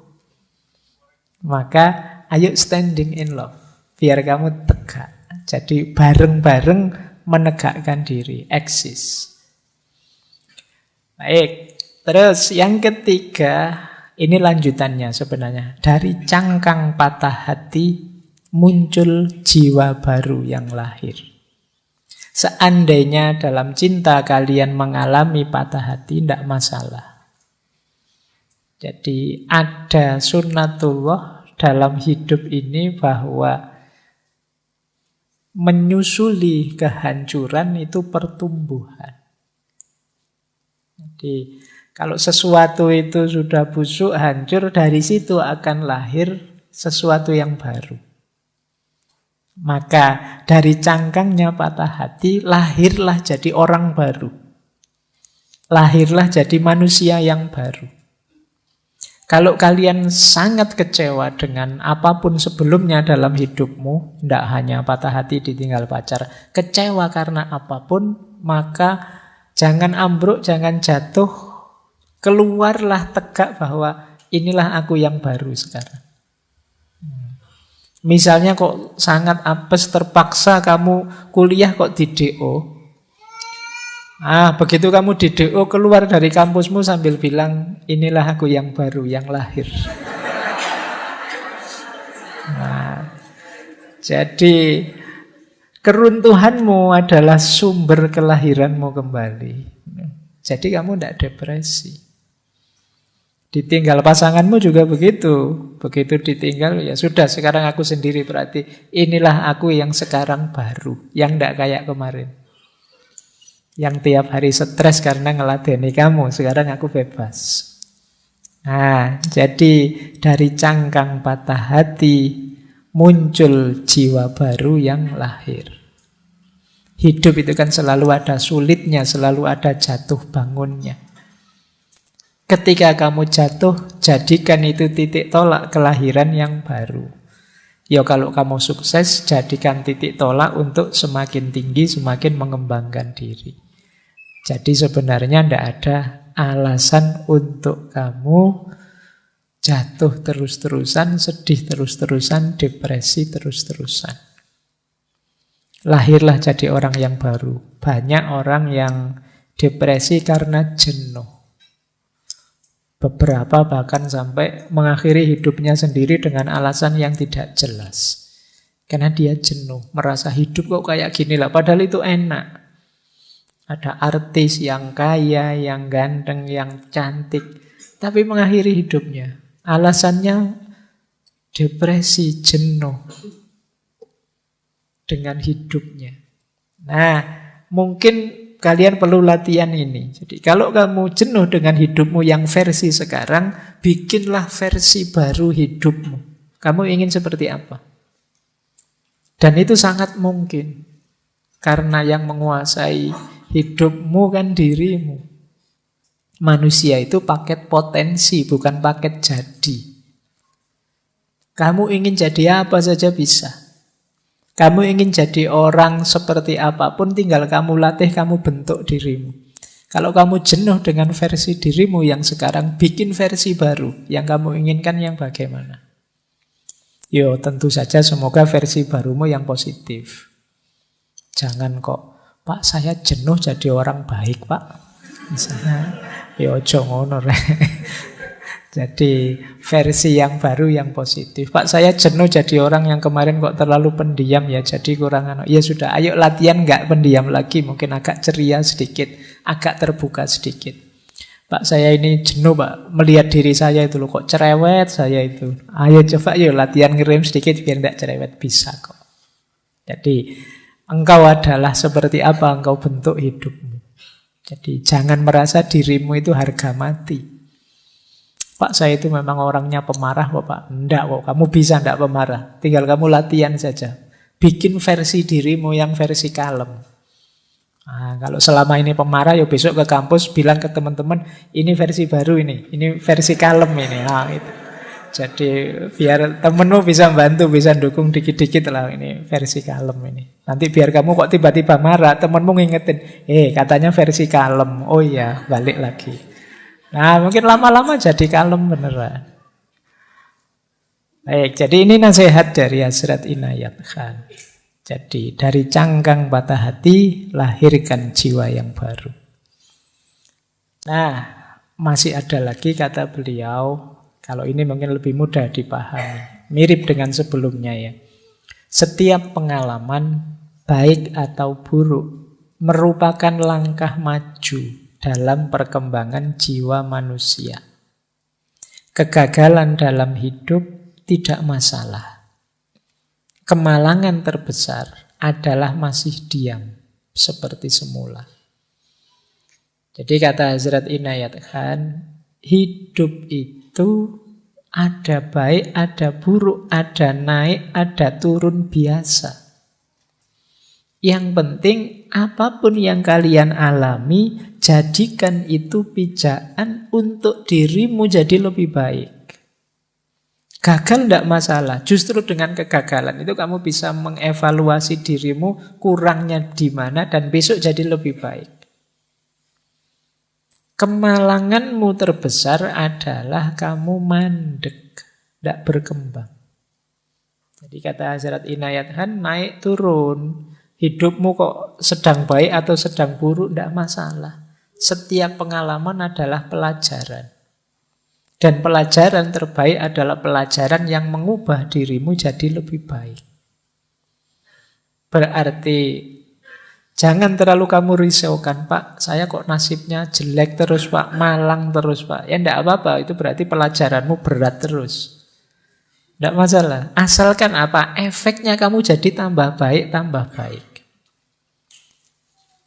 Speaker 1: Maka ayo standing in love. Biar kamu tegak. Jadi bareng-bareng menegakkan diri. Eksis. Baik. Terus yang ketiga, ini lanjutannya sebenarnya. Dari cangkang patah hati muncul jiwa baru yang lahir. Seandainya dalam cinta kalian mengalami patah hati, tidak masalah. Jadi ada sunnatullah dalam hidup ini bahwa menyusuli kehancuran itu pertumbuhan. Jadi kalau sesuatu itu sudah busuk, hancur, dari situ akan lahir sesuatu yang baru. Maka dari cangkangnya patah hati, lahirlah jadi orang baru. Lahirlah jadi manusia yang baru. Kalau kalian sangat kecewa dengan apapun sebelumnya dalam hidupmu, tidak hanya patah hati ditinggal pacar, kecewa karena apapun, maka jangan ambruk, jangan jatuh, keluarlah tegak bahwa inilah aku yang baru sekarang. Misalnya kok sangat apes, terpaksa kamu kuliah kok di DO. Begitu kamu di DO, keluar dari kampusmu sambil bilang, inilah aku yang baru, yang lahir. Jadi keruntuhanmu adalah sumber kelahiranmu kembali. Jadi kamu tidak depresi. Ditinggal pasanganmu juga begitu. Begitu ditinggal, ya sudah, sekarang aku sendiri, berarti inilah aku yang sekarang baru, yang tidak kayak kemarin. Yang tiap hari stres karena ngeladeni kamu, sekarang aku bebas. Jadi dari cangkang patah hati muncul jiwa baru yang lahir. Hidup itu kan selalu ada sulitnya, selalu ada jatuh bangunnya. Ketika kamu jatuh, jadikan itu titik tolak kelahiran yang baru. Ya kalau kamu sukses, jadikan titik tolak untuk semakin tinggi, semakin mengembangkan diri. Jadi sebenarnya tidak ada alasan untuk kamu jatuh terus-terusan, sedih terus-terusan, depresi terus-terusan. Lahirlah jadi orang yang baru. Banyak orang yang depresi karena jenuh. Beberapa bahkan sampai mengakhiri hidupnya sendiri dengan alasan yang tidak jelas. Karena dia jenuh, merasa hidup kok kayak gini lah, padahal itu enak. Ada artis yang kaya, yang ganteng, yang cantik, tapi mengakhiri hidupnya. Alasannya depresi, jenuh dengan hidupnya. Nah, mungkin kalian perlu latihan ini. Jadi kalau kamu jenuh dengan hidupmu yang versi sekarang, bikinlah versi baru hidupmu. Kamu ingin seperti apa? Dan itu sangat mungkin. Karena yang menguasai hidupmu kan dirimu. Manusia itu paket potensi, bukan paket jadi. Kamu ingin jadi apa saja bisa. Kamu ingin jadi orang seperti apapun, tinggal kamu latih, kamu bentuk dirimu. Kalau kamu jenuh dengan versi dirimu yang sekarang, bikin versi baru. Yang kamu inginkan yang bagaimana? Yo, tentu saja semoga versi barumu yang positif. Jangan kok, Pak saya jenuh jadi orang baik Pak. Misalnya, yo ojo ngono. Jadi versi yang baru yang positif. Pak saya jenuh jadi orang yang kemarin kok terlalu pendiam ya, jadi kurang Ya sudah, ayo latihan nggak pendiam lagi, mungkin agak ceria sedikit, agak terbuka sedikit. Pak saya ini jenuh Pak, melihat diri saya itu loh, kok cerewet saya itu. Ayo coba yuk latihan ngerem sedikit biar tidak cerewet, bisa kok. Jadi engkau adalah seperti apa engkau bentuk hidupmu. Jadi jangan merasa dirimu itu harga mati. Pak saya itu memang orangnya pemarah kok Pak. Enggak kok, kamu bisa enggak pemarah. Tinggal kamu latihan saja. Bikin versi dirimu yang versi kalem. Nah, kalau selama ini pemarah, ya besok ke kampus bilang ke teman-teman, ini versi baru ini versi kalem ini. Nah, itu. Jadi biar temenmu bisa bantu, bisa dukung dikit-dikit lah, ini versi kalem ini. Nanti biar kamu kok tiba-tiba marah, temenmu ngingetin, katanya versi kalem. Oh iya, balik lagi. Nah, mungkin lama-lama jadi kalem beneran. Baik, jadi ini nasihat dari Hazrat Inayat Khan. Jadi dari cangkang patah hati, lahirkan jiwa yang baru. Nah, masih ada lagi kata beliau, kalau ini mungkin lebih mudah dipahami. Mirip dengan sebelumnya ya. Setiap pengalaman, baik atau buruk, merupakan langkah maju dalam perkembangan jiwa manusia. Kegagalan dalam hidup tidak masalah. Kemalangan terbesar adalah masih diam seperti semula. Jadi kata Hazrat Inayat Khan, hidup itu ada baik, ada buruk, ada naik, ada turun biasa. Yang penting apapun yang kalian alami, jadikan itu pijakan untuk dirimu jadi lebih baik. Gagal tidak masalah, justru dengan kegagalan itu kamu bisa mengevaluasi dirimu, kurangnya di mana, dan besok jadi lebih baik. Kemalanganmu terbesar adalah kamu mandek, tidak berkembang. Jadi kata Hazrat Inayat Khan, naik turun. Hidupmu kok sedang baik atau sedang buruk, tidak masalah. Setiap pengalaman adalah pelajaran. Dan pelajaran terbaik adalah pelajaran yang mengubah dirimu jadi lebih baik. Berarti jangan terlalu kamu risaukan, Pak, saya kok nasibnya jelek terus Pak, malang terus Pak. Ya tidak apa-apa, itu berarti pelajaranmu berat terus. Tidak masalah. Asalkan apa? Efeknya kamu jadi tambah baik, tambah baik.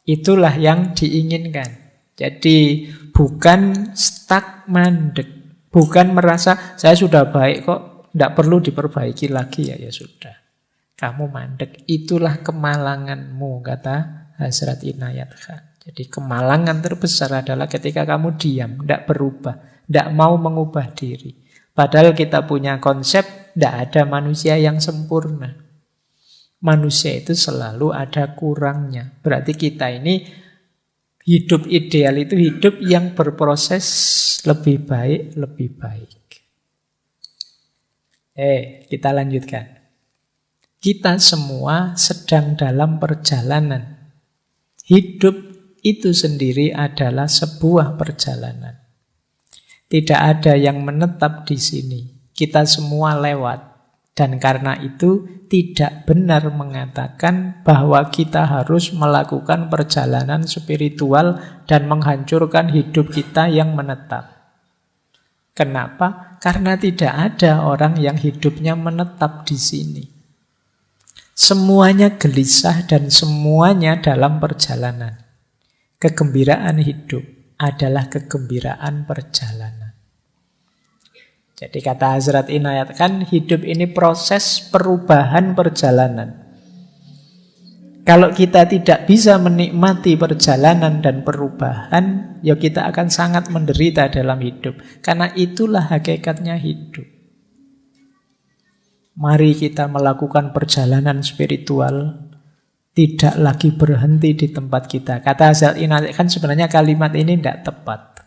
Speaker 1: Itulah yang diinginkan. Jadi bukan stuck mandek. Bukan merasa saya sudah baik kok, tidak perlu diperbaiki lagi ya sudah. Kamu mandek. Itulah kemalanganmu, kata Hazrat Inayat Khan. Jadi kemalangan terbesar adalah ketika kamu diam, tidak berubah, tidak mau mengubah diri. Padahal kita punya konsep, tidak ada manusia yang sempurna. Manusia itu selalu ada kurangnya. Berarti kita ini hidup ideal itu hidup yang berproses lebih baik, lebih baik. Kita lanjutkan. Kita semua sedang dalam perjalanan. Hidup itu sendiri adalah sebuah perjalanan. Tidak ada yang menetap di sini. Kita semua lewat. Dan karena itu tidak benar mengatakan bahwa kita harus melakukan perjalanan spiritual dan menghancurkan hidup kita yang menetap. Kenapa? Karena tidak ada orang yang hidupnya menetap di sini. Semuanya gelisah dan semuanya dalam perjalanan. Kegembiraan hidup adalah kegembiraan perjalanan. Jadi kata Hazrat Inayat Khan, hidup ini proses perubahan perjalanan. Kalau kita tidak bisa menikmati perjalanan dan perubahan, ya kita akan sangat menderita dalam hidup. Karena itulah hakikatnya hidup. Mari kita melakukan perjalanan spiritual, tidak lagi berhenti di tempat kita. Kata Hazrat Inayat Khan, sebenarnya kalimat ini tidak tepat.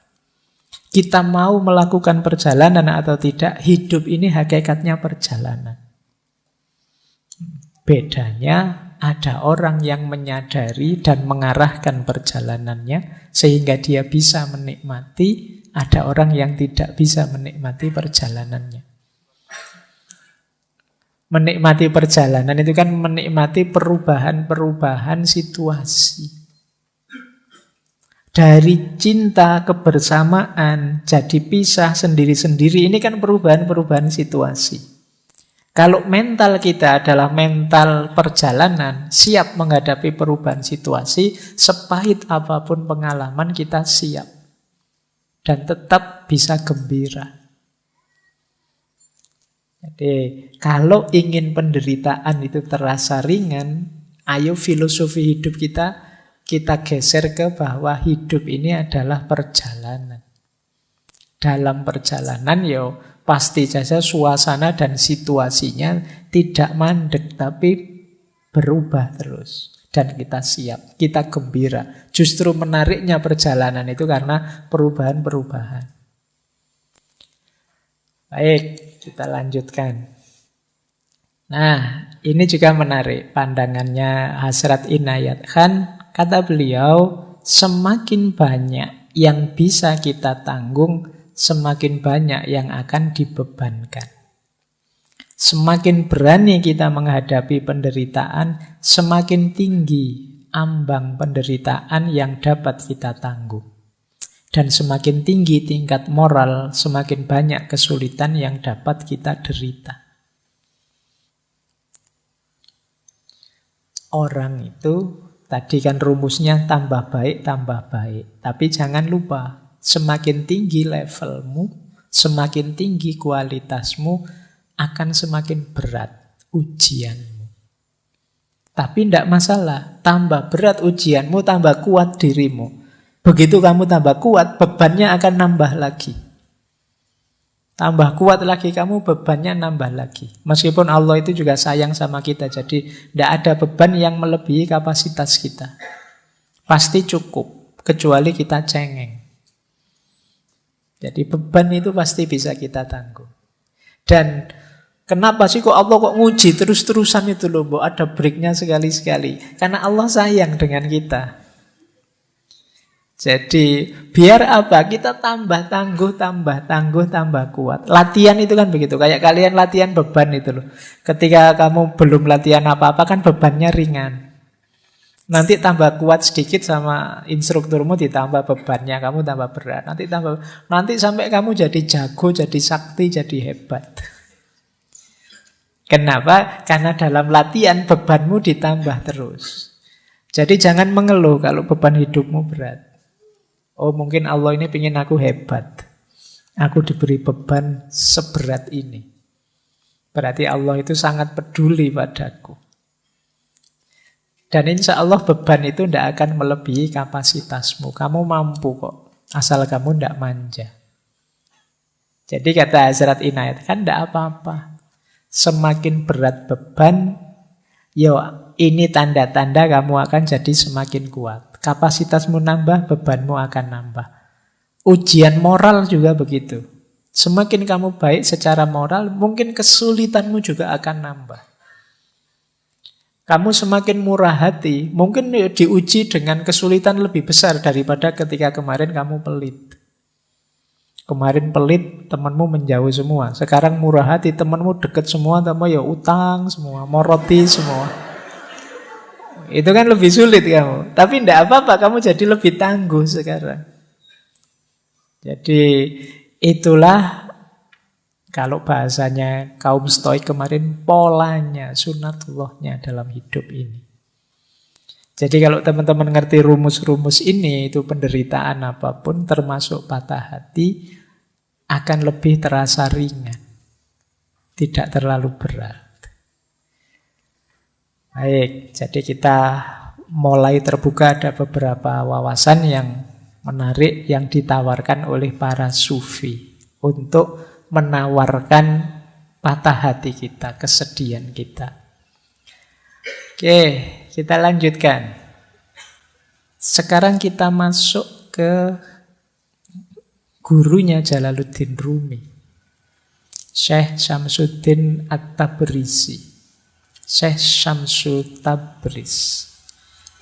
Speaker 1: Kita mau melakukan perjalanan atau tidak, hidup ini hakikatnya perjalanan. Bedanya, ada orang yang menyadari dan mengarahkan perjalanannya sehingga dia bisa menikmati, ada orang yang tidak bisa menikmati perjalanannya. Menikmati perjalanan itu kan menikmati perubahan-perubahan situasi. Dari cinta, kebersamaan, jadi pisah sendiri-sendiri, ini kan perubahan-perubahan situasi. Kalau mental kita adalah mental perjalanan, siap menghadapi perubahan situasi, sepahit apapun pengalaman kita siap. Dan tetap bisa gembira. Jadi kalau ingin penderitaan itu terasa ringan, ayo filosofi hidup kita geser ke bahwa hidup ini adalah perjalanan. Dalam perjalanan pasti saja suasana dan situasinya tidak mandek, tapi berubah terus. Dan kita siap, kita gembira. Justru menariknya perjalanan itu karena perubahan-perubahan. Baik, kita lanjutkan. Nah, ini juga menarik pandangannya Hazrat Inayat Khan. Kata beliau, semakin banyak yang bisa kita tanggung, semakin banyak yang akan dibebankan. Semakin berani kita menghadapi penderitaan, semakin tinggi ambang penderitaan yang dapat kita tanggung. Dan semakin tinggi tingkat moral, semakin banyak kesulitan yang dapat kita derita. Orang itu, tadi kan rumusnya tambah baik, tambah baik. Tapi jangan lupa, semakin tinggi levelmu, semakin tinggi kualitasmu, akan semakin berat ujianmu. Tapi tidak masalah, tambah berat ujianmu, tambah kuat dirimu. Begitu kamu tambah kuat, bebannya akan nambah lagi. Tambah kuat lagi kamu, bebannya nambah lagi. Meskipun Allah itu juga sayang sama kita, jadi tidak ada beban yang melebihi kapasitas kita. Pasti cukup, kecuali kita cengeng. Jadi beban itu pasti bisa kita tanggung. Dan kenapa sih kok Allah kok nguji terus-terusan itu loh, Mbok? Ada breaknya sekali-sekali. Karena Allah sayang dengan kita. Jadi biar apa? Kita tambah tangguh, tambah kuat. Latihan itu kan begitu. Kayak kalian latihan beban itu loh. Ketika kamu belum latihan apa-apa kan bebannya ringan. Nanti tambah kuat sedikit sama instrukturmu, ditambah bebannya, kamu tambah berat. Nanti sampai kamu jadi jago, jadi sakti, jadi hebat. Kenapa? Karena dalam latihan bebanmu ditambah terus. Jadi jangan mengeluh kalau beban hidupmu berat. Oh, mungkin Allah ini ingin aku hebat. Aku diberi beban seberat ini. Berarti Allah itu sangat peduli padaku. Dan insya Allah beban itu tidak akan melebihi kapasitasmu. Kamu mampu kok, asal kamu tidak manja. Jadi kata Hazrat Inayat kan tidak apa-apa. Semakin berat beban, ini tanda-tanda kamu akan jadi semakin kuat. Kapasitasmu nambah, bebanmu akan nambah. Ujian moral juga begitu. Semakin kamu baik secara moral, mungkin kesulitanmu juga akan nambah. Kamu semakin murah hati, mungkin diuji dengan kesulitan lebih besar daripada ketika kemarin kamu pelit. Kemarin pelit, temanmu menjauh semua. Sekarang murah hati, temanmu deket semua, tambah utang semua, moroti semua. Itu kan lebih sulit kamu. Tapi tidak apa-apa, kamu jadi lebih tangguh sekarang. Jadi itulah kalau bahasanya kaum Stoik kemarin, polanya, sunatullahnya dalam hidup ini. Jadi kalau teman-teman ngerti rumus-rumus ini, itu penderitaan apapun termasuk patah hati, akan lebih terasa ringan, tidak terlalu berat. Baik, jadi kita mulai terbuka, ada beberapa wawasan yang menarik yang ditawarkan oleh para sufi untuk menawarkan patah hati kita, kesedihan kita. Oke, kita lanjutkan. Sekarang kita masuk ke gurunya Jalaluddin Rumi, Syekh Syamsuddin At-Tabrisi. Syekh Syamsu Tabriz.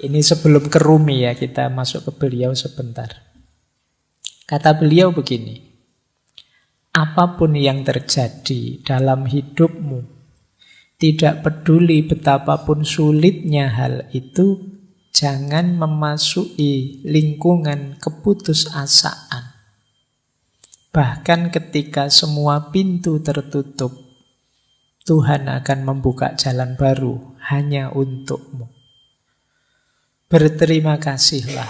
Speaker 1: Ini sebelum ke Rumi ya, kita masuk ke beliau sebentar. Kata beliau begini, apapun yang terjadi dalam hidupmu, tidak peduli betapapun sulitnya hal itu, jangan memasuki lingkungan keputusasaan. Bahkan ketika semua pintu tertutup, Tuhan akan membuka jalan baru hanya untukmu. Berterima kasihlah.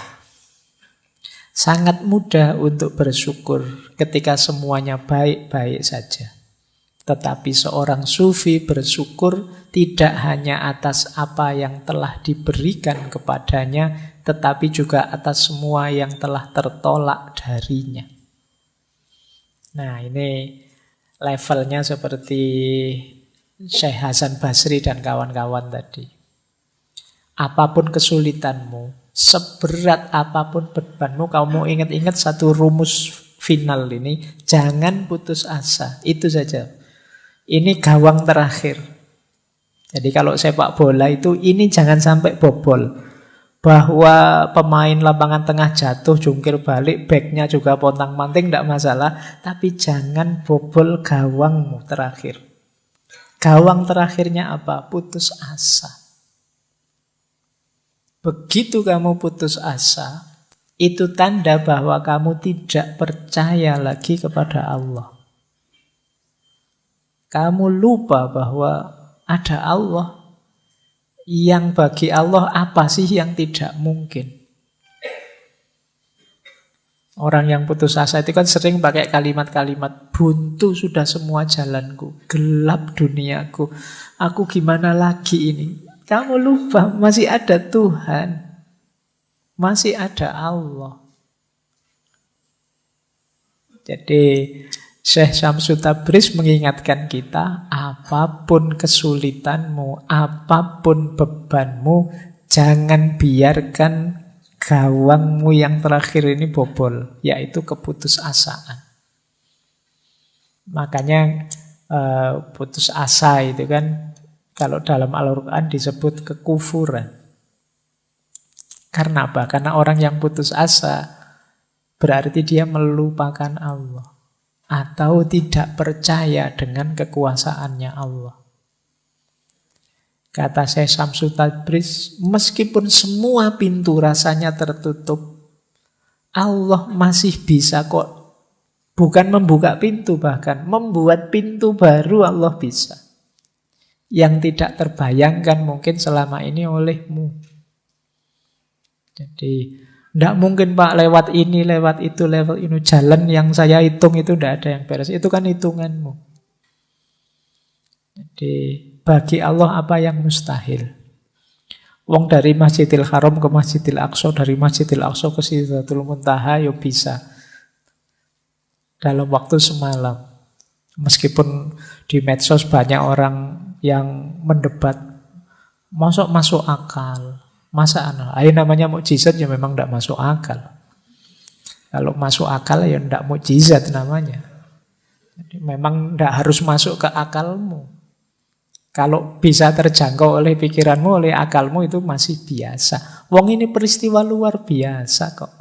Speaker 1: Sangat mudah untuk bersyukur ketika semuanya baik-baik saja. Tetapi seorang sufi bersyukur tidak hanya atas apa yang telah diberikan kepadanya, tetapi juga atas semua yang telah tertolak darinya. Nah, ini levelnya seperti Syekh Hasan Basri dan kawan-kawan tadi. Apapun kesulitanmu, seberat apapun bebanmu, kamu ingat-ingat satu rumus final ini, jangan putus asa. Itu saja. Ini gawang terakhir. Jadi kalau sepak bola itu, ini jangan sampai bobol. Bahwa pemain lapangan tengah jatuh, jungkir balik, backnya juga pontang-manting, tidak masalah. Tapi jangan bobol gawangmu terakhir. Gawang terakhirnya apa? Putus asa. Begitu kamu putus asa, itu tanda bahwa kamu tidak percaya lagi kepada Allah. Kamu lupa bahwa ada Allah. Yang bagi Allah apa sih yang tidak mungkin? Orang yang putus asa itu kan sering pakai kalimat-kalimat, buntu sudah semua jalanku, gelap duniaku, aku gimana lagi ini? Kamu lupa masih ada Tuhan, masih ada Allah. Jadi Syekh Syamsu Tabriz mengingatkan kita, apapun kesulitanmu, apapun bebanmu, jangan biarkan gawangmu yang terakhir ini bobol, yaitu keputusasaan. Makanya putus asa itu kan kalau dalam Al-Quran disebut kekufuran. Karena apa? Karena orang yang putus asa berarti dia melupakan Allah atau tidak percaya dengan kekuasaannya Allah. Kata Syekh Syamsu Tabriz, meskipun semua pintu rasanya tertutup, Allah masih bisa kok. Bukan membuka pintu, bahkan membuat pintu baru Allah bisa. Yang tidak terbayangkan mungkin selama ini olehmu. Jadi, tidak mungkin Pak lewat ini, lewat itu, lewat ini. Jalan yang saya hitung itu tidak ada yang beres. Itu kan hitunganmu. Jadi, bagi Allah apa yang mustahil? Wong dari Masjidil Haram ke Masjidil Aqsa, dari Masjidil Aqsa ke Sidratul Muntaha, ya bisa. Dalam waktu semalam. Meskipun di medsos banyak orang yang mendebat, masuk akal. Masa namanya mukjizat ya memang tidak masuk akal. Kalau masuk akal ya tidak mukjizat namanya. Jadi memang tidak harus masuk ke akalmu. Kalau bisa terjangkau oleh pikiranmu, oleh akalmu itu masih biasa. Wong ini peristiwa luar biasa kok.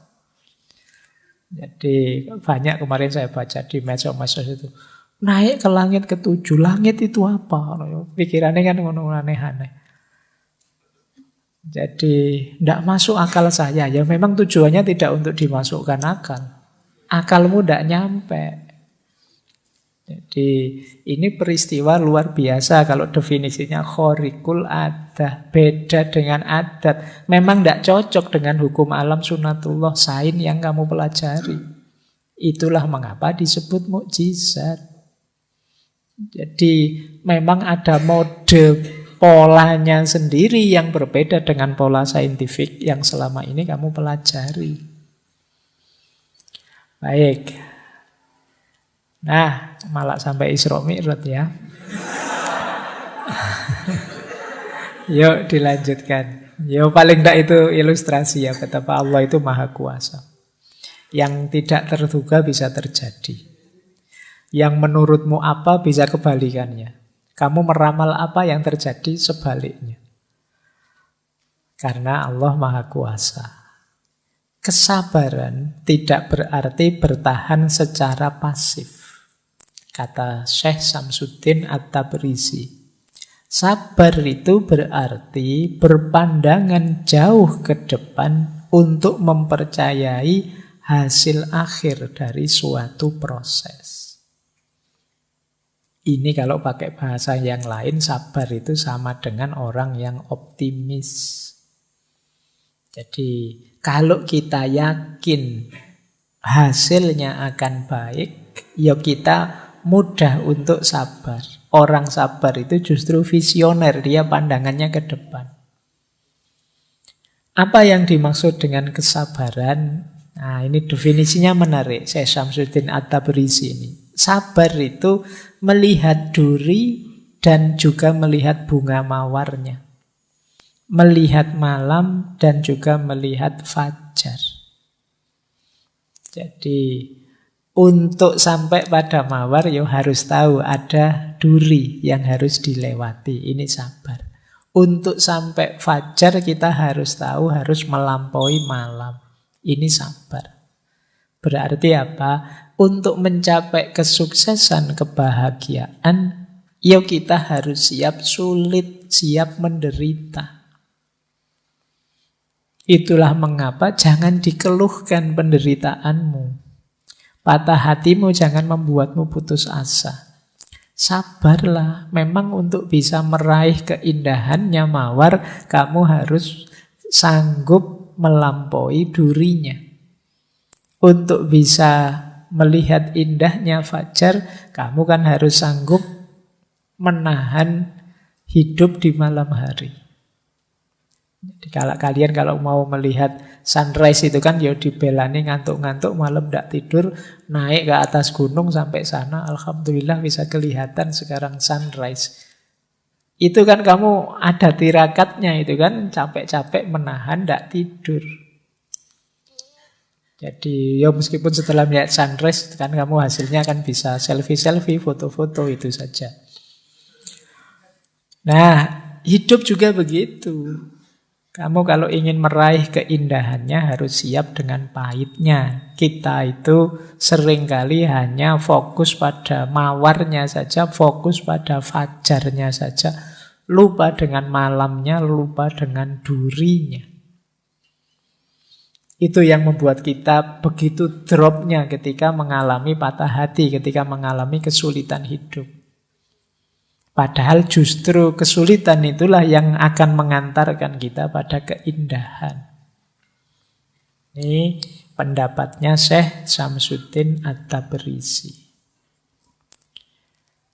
Speaker 1: Jadi banyak kemarin saya baca di medsos itu. Naik ke langit ke-7. Langit itu apa? Pikirannya kan ngono aneh-aneh. Jadi tidak masuk akal saya. Ya memang tujuannya tidak untuk dimasukkan akal. Akalmu tidak nyampe. Jadi ini peristiwa luar biasa kalau definisinya khorikul adah, beda dengan adat. Memang tidak cocok dengan hukum alam sunatullah sain yang kamu pelajari. Itulah mengapa disebut mukjizat. Jadi memang ada mode polanya sendiri yang berbeda dengan pola saintifik yang selama ini kamu pelajari. Baik. Nah, malah sampai Isra Mi'raj ya. Yuk dilanjutkan. Yuk paling tidak itu ilustrasi ya betapa Allah itu maha kuasa. Yang tidak terduga bisa terjadi. Yang menurutmu apa bisa kebalikannya. Kamu meramal apa yang terjadi sebaliknya. Karena Allah maha kuasa. Kesabaran tidak berarti bertahan secara pasif. Kata Syekh Samsuddin At-Tabrizi, sabar itu berarti berpandangan jauh ke depan untuk mempercayai hasil akhir dari suatu proses. Ini kalau pakai bahasa yang lain, sabar itu sama dengan orang yang optimis. Jadi kalau kita yakin hasilnya akan baik, ya kita mudah untuk sabar. Orang sabar itu justru visioner, dia pandangannya ke depan. Apa yang dimaksud dengan kesabaran? Nah, ini definisinya menarik. Syekh Samsuddin At-Tabrizi ini. Sabar itu melihat duri dan juga melihat bunga mawarnya. Melihat malam dan juga melihat fajar. Jadi untuk sampai pada mawar, ya harus tahu ada duri yang harus dilewati. Ini sabar. Untuk sampai fajar kita harus tahu harus melampaui malam. Ini sabar. Berarti apa? Untuk mencapai kesuksesan, kebahagiaan, ya kita harus siap sulit, siap menderita. Itulah mengapa jangan dikeluhkan penderitaanmu. Patah hatimu jangan membuatmu putus asa. Sabarlah. Memang untuk bisa meraih keindahannya mawar, kamu harus sanggup melampaui durinya. Untuk bisa melihat indahnya fajar, kamu kan harus sanggup menahan hidup di malam hari. Jadi kalau mau melihat sunrise itu kan ya dibelani ngantuk-ngantuk malam tidak tidur, naik ke atas gunung sampai sana, alhamdulillah bisa kelihatan sekarang sunrise. Itu kan kamu ada tirakatnya, itu kan capek-capek menahan tidak tidur. Jadi ya meskipun setelah melihat sunrise kan kamu hasilnya kan bisa selfie-selfie, foto-foto, itu saja. Nah, hidup juga begitu. Kamu kalau ingin meraih keindahannya harus siap dengan pahitnya. Kita itu seringkali hanya fokus pada mawarnya saja, fokus pada fajarnya saja. Lupa dengan malamnya, lupa dengan durinya. Itu yang membuat kita begitu dropnya ketika mengalami patah hati, ketika mengalami kesulitan hidup. Padahal justru kesulitan itulah yang akan mengantarkan kita pada keindahan. Ini pendapatnya Syekh Samsuddin At-Tabrizi.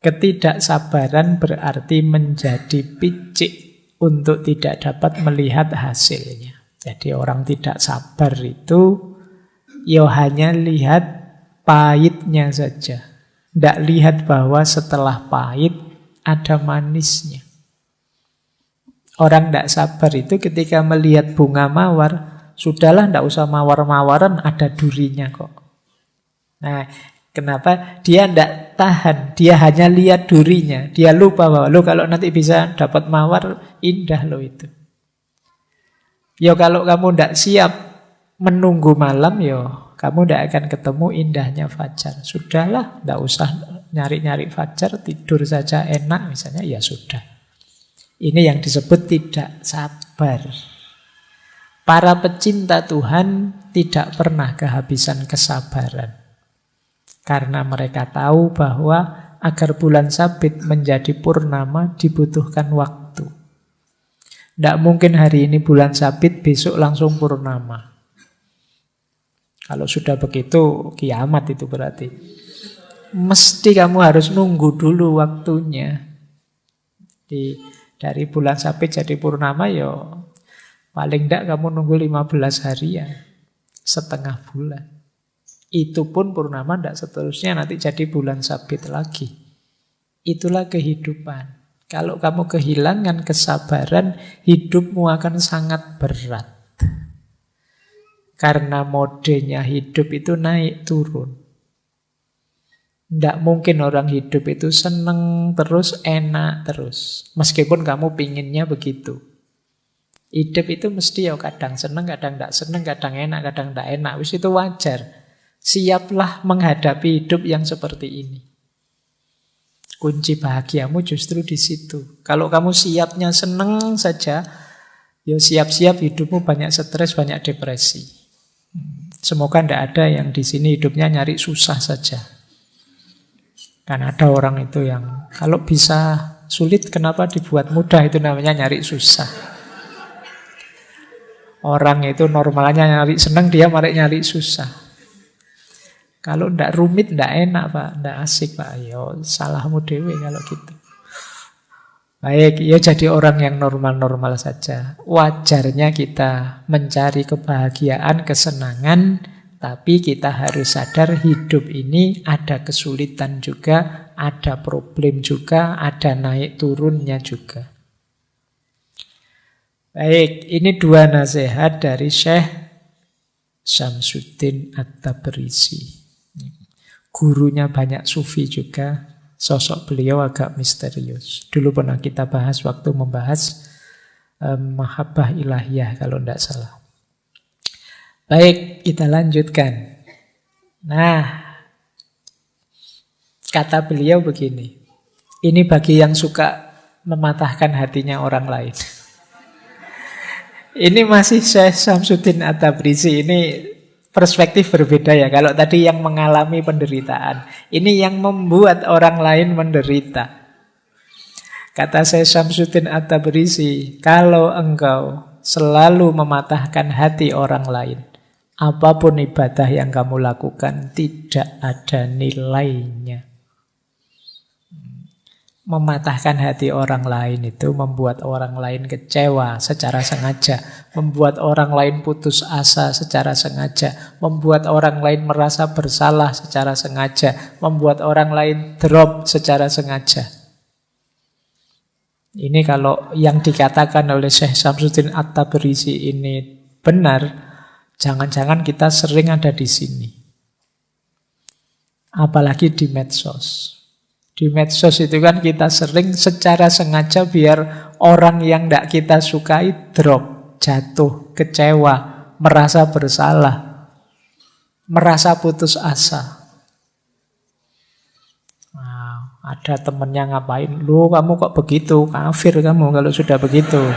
Speaker 1: Ketidaksabaran berarti menjadi picik untuk tidak dapat melihat hasilnya. Jadi orang tidak sabar itu ya hanya lihat pahitnya saja. Tidak lihat bahwa setelah pahit ada manisnya. Orang tidak sabar itu ketika melihat bunga mawar, sudahlah tidak usah mawar-mawaran, ada durinya kok. Nah, kenapa? Dia tidak tahan, dia hanya lihat durinya. Dia lupa bahwa kalau nanti bisa dapat mawar, indah loh itu. Ya kalau kamu tidak siap menunggu malam, ya kamu tidak akan ketemu indahnya fajar. Sudahlah, tidak usah nyari-nyari fajar, tidur saja enak misalnya, ya sudah. Ini yang disebut tidak sabar. Para pecinta Tuhan tidak pernah kehabisan kesabaran. Karena mereka tahu bahwa agar bulan sabit menjadi purnama dibutuhkan waktu. Tidak mungkin hari ini bulan sabit, besok langsung purnama. Kalau sudah begitu, kiamat itu berarti. Mesti kamu harus nunggu dulu waktunya. Dari bulan Sabit jadi purnama, ya paling tidak kamu nunggu 15 hari ya. Setengah bulan. Itu pun purnama tidak seterusnya nanti jadi bulan Sabit lagi. Itulah kehidupan. Kalau kamu kehilangan kesabaran, hidupmu akan sangat berat. Karena modenya hidup itu naik turun. Tidak mungkin orang hidup itu seneng terus, enak terus. Meskipun kamu pinginnya begitu. Hidup itu mesti ya kadang seneng, kadang tidak seneng, kadang enak, kadang tidak enak. Wis itu wajar. Siaplah menghadapi hidup yang seperti ini. Kunci bahagiamu justru di situ. Kalau kamu siapnya seneng saja, ya siap-siap hidupmu banyak stres, banyak depresi. Semoga tidak ada yang di sini hidupnya nyari susah saja. Kan ada orang itu yang kalau bisa sulit, kenapa dibuat mudah, itu namanya nyari susah. Orang itu normalnya nyari seneng, dia malah nyari susah. Kalau ndak rumit, ndak enak Pak, ndak asik Pak. Yo salahmu dewe kalau gitu. Baik, ya jadi orang yang normal-normal saja. Wajarnya kita mencari kebahagiaan, kesenangan, tapi kita harus sadar hidup ini ada kesulitan juga, ada problem juga, ada naik turunnya juga. Baik, ini dua nasihat dari Syekh Syamsuddin At-Tabrisi. Gurunya banyak sufi juga, sosok beliau agak misterius. Dulu pernah kita bahas waktu membahas Mahabbah Ilahiyah kalau tidak salah. Baik, kita lanjutkan. Nah, kata beliau begini. Ini bagi yang suka mematahkan hatinya orang lain. Ini masih Syekh Syamsuddin At-Tabrisi. Ini perspektif berbeda ya. Kalau tadi yang mengalami penderitaan, ini yang membuat orang lain menderita. Kata Syekh Syamsuddin At-Tabrisi, kalau engkau selalu mematahkan hati orang lain, apapun ibadah yang kamu lakukan tidak ada nilainya. Mematahkan hati orang lain itu membuat orang lain kecewa secara sengaja, membuat orang lain putus asa secara sengaja, membuat orang lain merasa bersalah secara sengaja, membuat orang lain drop secara sengaja. Ini kalau yang dikatakan oleh Syekh Syamsuddin At-Tabrisi ini benar, jangan-jangan kita sering ada di sini. Apalagi di medsos. Di medsos itu kan kita sering secara sengaja biar orang yang tidak kita sukai drop, jatuh, kecewa, merasa bersalah, merasa putus asa. Nah, ada temennya ngapain, lu kamu kok begitu, kafir kamu kalau sudah begitu.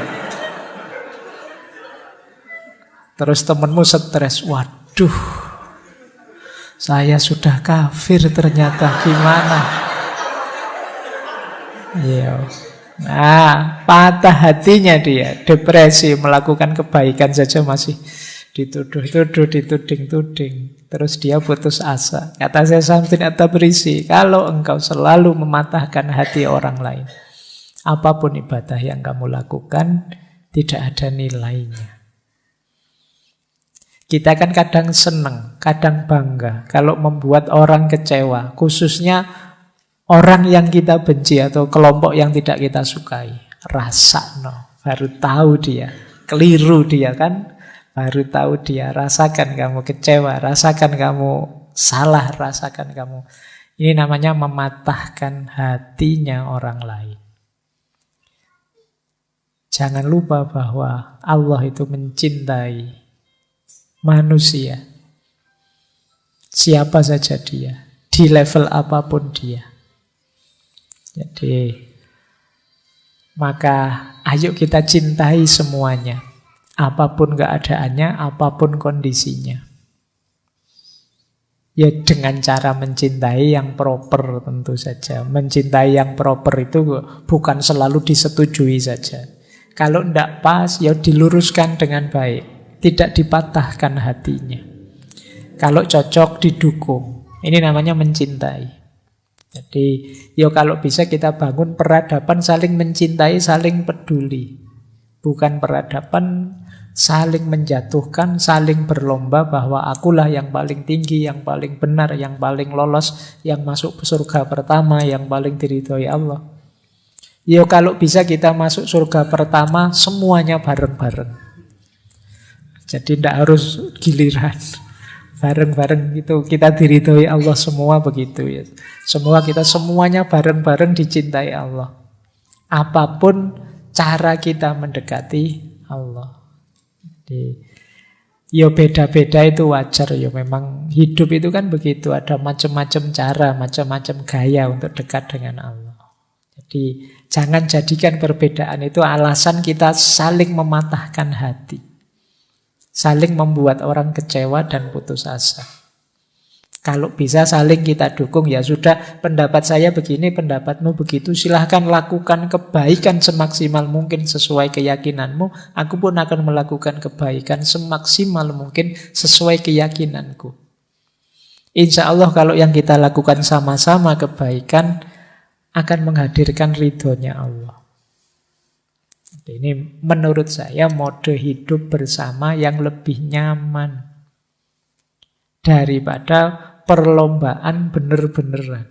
Speaker 1: Terus temenmu stres, waduh, saya sudah kafir ternyata, gimana? Iya. Nah, patah hatinya dia, depresi, melakukan kebaikan saja masih dituduh-tuduh, dituding-tuding. Terus dia putus asa. Kata Syekh Syamsuddin At-Tabrisi, kalau engkau selalu mematahkan hati orang lain, apapun ibadah yang kamu lakukan tidak ada nilainya. Kita kan kadang senang, kadang bangga kalau membuat orang kecewa, khususnya orang yang kita benci atau kelompok yang tidak kita sukai. Rasa baru tahu dia, keliru dia kan, baru tahu dia. Rasakan kamu kecewa, rasakan kamu salah, rasakan kamu. Ini namanya mematahkan hatinya orang lain. Jangan lupa bahwa Allah itu mencintai manusia. Siapa saja dia, di level apapun dia. Jadi, maka ayo kita cintai semuanya. Apapun keadaannya, apapun kondisinya. Ya dengan cara mencintai yang proper tentu saja. Mencintai yang proper itu bukan selalu disetujui saja. Kalau tidak pas, ya diluruskan dengan baik. Tidak dipatahkan hatinya. Kalau cocok didukung. Ini namanya mencintai. Jadi, kalau bisa kita bangun peradaban saling mencintai, saling peduli. Bukan peradaban saling menjatuhkan, saling berlomba bahwa akulah yang paling tinggi, yang paling benar, yang paling lolos, yang masuk surga pertama, yang paling diridhoi Allah. Kalau bisa kita masuk surga pertama semuanya bareng-bareng. Jadi tidak harus giliran. Bareng-bareng gitu kita diridhoi Allah semua begitu ya. Semuanya bareng-bareng dicintai Allah. Apapun cara kita mendekati Allah. Jadi, beda-beda itu wajar ya. Memang hidup itu kan begitu. Ada macam-macam cara, macam-macam gaya untuk dekat dengan Allah. Jadi jangan jadikan perbedaan itu alasan kita saling mematahkan hati. Saling membuat orang kecewa dan putus asa. Kalau bisa saling kita dukung, ya sudah, pendapat saya begini, pendapatmu begitu, silahkan lakukan kebaikan semaksimal mungkin sesuai keyakinanmu, aku pun akan melakukan kebaikan semaksimal mungkin sesuai keyakinanku. Insya Allah kalau yang kita lakukan sama-sama kebaikan akan menghadirkan ridhonya Allah. Ini menurut saya mode hidup bersama yang lebih nyaman daripada perlombaan bener-beneran.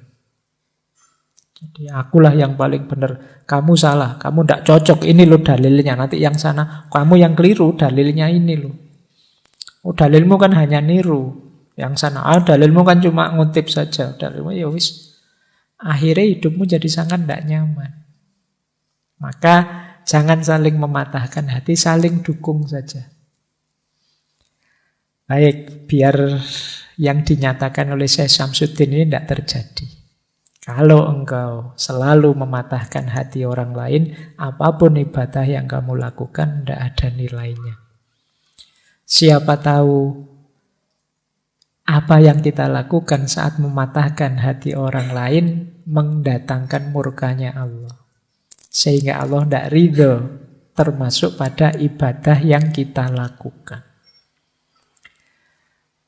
Speaker 1: Jadi akulah yang paling benar, kamu salah, kamu tidak cocok, ini loh dalilnya. Nanti yang sana, kamu yang keliru, dalilnya ini loh. Oh, dalilmu kan hanya niru. Yang sana, dalilmu kan cuma ngutip saja. Dalilmu ya wis. Akhirnya hidupmu jadi sangat tidak nyaman. Maka jangan saling mematahkan hati, saling dukung saja. Baik, biar yang dinyatakan oleh Syekh Syamsuddin ini tidak terjadi. Kalau engkau selalu mematahkan hati orang lain, apapun ibadah yang kamu lakukan tidak ada nilainya. Siapa tahu apa yang kita lakukan saat mematahkan hati orang lain mendatangkan murkanya Allah. Sehingga Allah tidak ridho termasuk pada ibadah yang kita lakukan.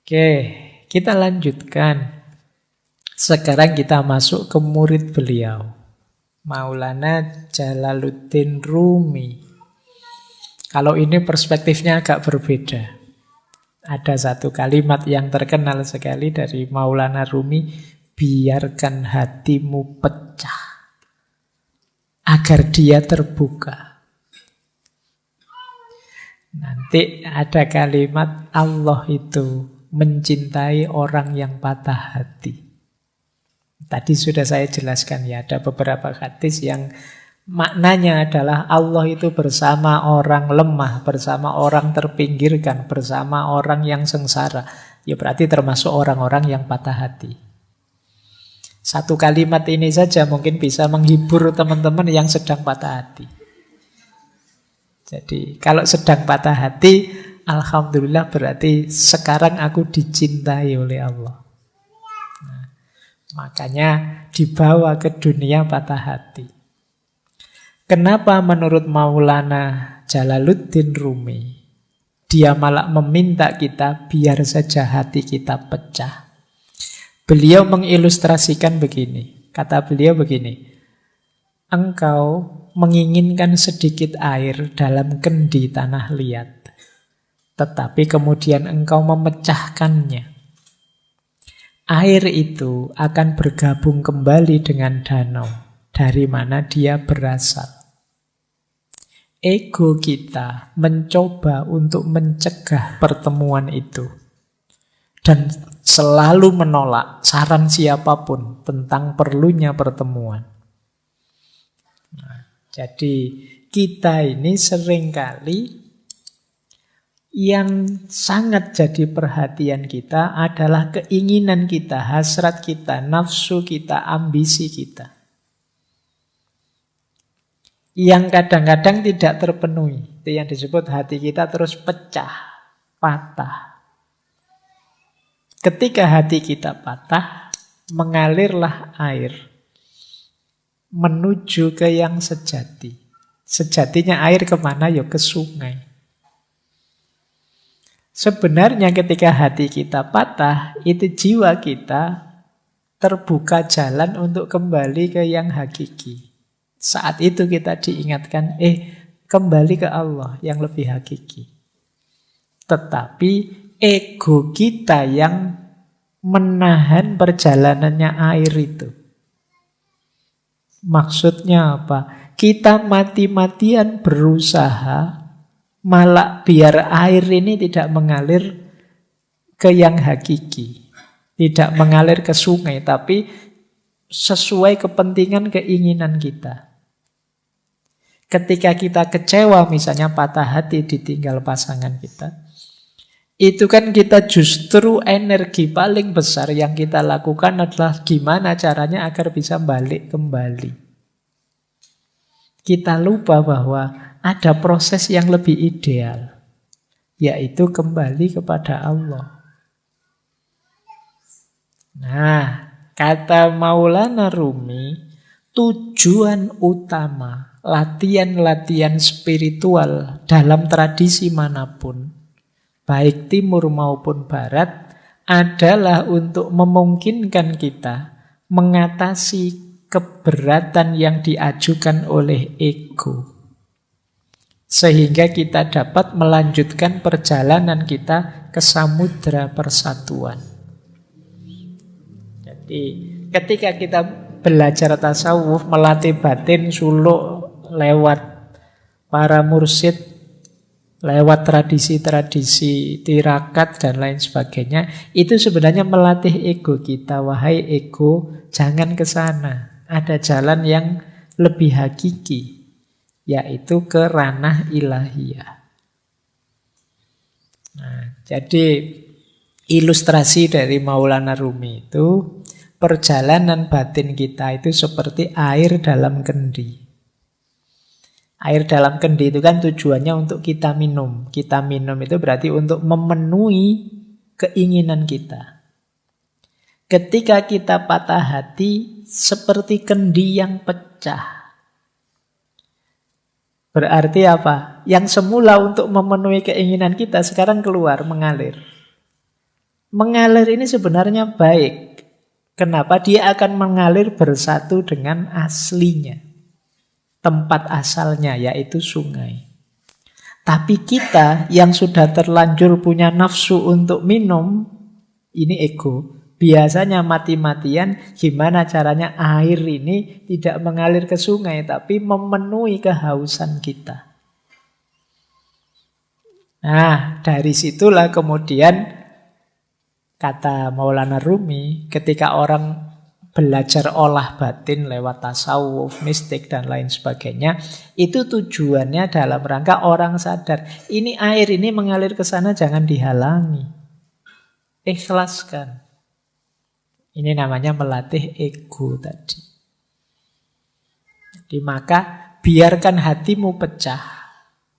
Speaker 1: Oke, kita lanjutkan. Sekarang kita masuk ke murid beliau, Maulana Jalaluddin Rumi. Kalau ini perspektifnya agak berbeda. Ada satu kalimat yang terkenal sekali dari Maulana Rumi, biarkan hatimu pecah agar dia terbuka. Nanti ada kalimat Allah itu mencintai orang yang patah hati. Tadi sudah saya jelaskan ya, ada beberapa hadis yang maknanya adalah Allah itu bersama orang lemah, bersama orang terpinggirkan, bersama orang yang sengsara. Ya berarti termasuk orang-orang yang patah hati. Satu kalimat ini saja mungkin bisa menghibur teman-teman yang sedang patah hati. Jadi kalau sedang patah hati, alhamdulillah berarti sekarang aku dicintai oleh Allah. Nah, makanya dibawa ke dunia patah hati. Kenapa menurut Maulana Jalaluddin Rumi dia malah meminta kita biar saja hati kita pecah? Beliau mengilustrasikan begini. Kata beliau begini. Engkau menginginkan sedikit air dalam kendi tanah liat, tetapi kemudian engkau memecahkannya. Air itu akan bergabung kembali dengan danau dari mana dia berasal. Ego kita mencoba untuk mencegah pertemuan itu dan selalu menolak saran siapapun tentang perlunya pertemuan. Nah, jadi kita ini seringkali yang sangat jadi perhatian kita adalah keinginan kita, hasrat kita, nafsu kita, ambisi kita. Yang kadang-kadang tidak terpenuhi. Itu yang disebut hati kita terus pecah, patah. Ketika hati kita patah, mengalirlah air menuju ke yang sejati. Sejatinya air kemana? Ya ke sungai. Sebenarnya ketika hati kita patah, itu jiwa kita terbuka jalan untuk kembali ke yang hakiki. Saat itu kita diingatkan, kembali ke Allah yang lebih hakiki. Tetapi ego kita yang menahan perjalanannya air itu. Maksudnya apa? Kita mati-matian berusaha malah biar air ini tidak mengalir ke yang hakiki. Tidak mengalir ke sungai, tapi sesuai kepentingan keinginan kita. Ketika kita kecewa, misalnya patah hati ditinggal pasangan kita, itu kan kita justru energi paling besar yang kita lakukan adalah gimana caranya agar bisa balik kembali. Kita lupa bahwa ada proses yang lebih ideal, yaitu kembali kepada Allah. Nah, kata Maulana Rumi, tujuan utama latihan-latihan spiritual dalam tradisi manapun, baik timur maupun barat, adalah untuk memungkinkan kita mengatasi keberatan yang diajukan oleh ego. Sehingga kita dapat melanjutkan perjalanan kita ke samudra persatuan. Jadi ketika kita belajar tasawuf, melatih batin, suluk lewat para mursyid, lewat tradisi-tradisi tirakat dan lain sebagainya, itu sebenarnya melatih ego kita. Wahai ego, jangan ke sana. Ada jalan yang lebih hakiki, yaitu ke ranah ilahiyah. Nah, jadi ilustrasi dari Maulana Rumi itu, perjalanan batin kita itu seperti air dalam kendi. Air dalam kendi itu kan tujuannya untuk kita minum. Kita minum itu berarti untuk memenuhi keinginan kita. Ketika kita patah hati, seperti kendi yang pecah. Berarti apa? Yang semula untuk memenuhi keinginan kita sekarang keluar, mengalir. Mengalir ini sebenarnya baik. Kenapa? Dia akan mengalir bersatu dengan aslinya. Tempat asalnya, yaitu sungai. Tapi kita yang sudah terlanjur punya nafsu untuk minum, ini ego, biasanya mati-matian gimana caranya air ini tidak mengalir ke sungai, tapi memenuhi kehausan kita. Nah, dari situlah kemudian kata Maulana Rumi, ketika orang belajar olah batin lewat tasawuf, mistik, dan lain sebagainya, itu tujuannya dalam rangka orang sadar, ini air ini mengalir ke sana, jangan dihalangi. Ikhlaskan. Ini namanya melatih ego tadi. Jadi maka biarkan hatimu pecah.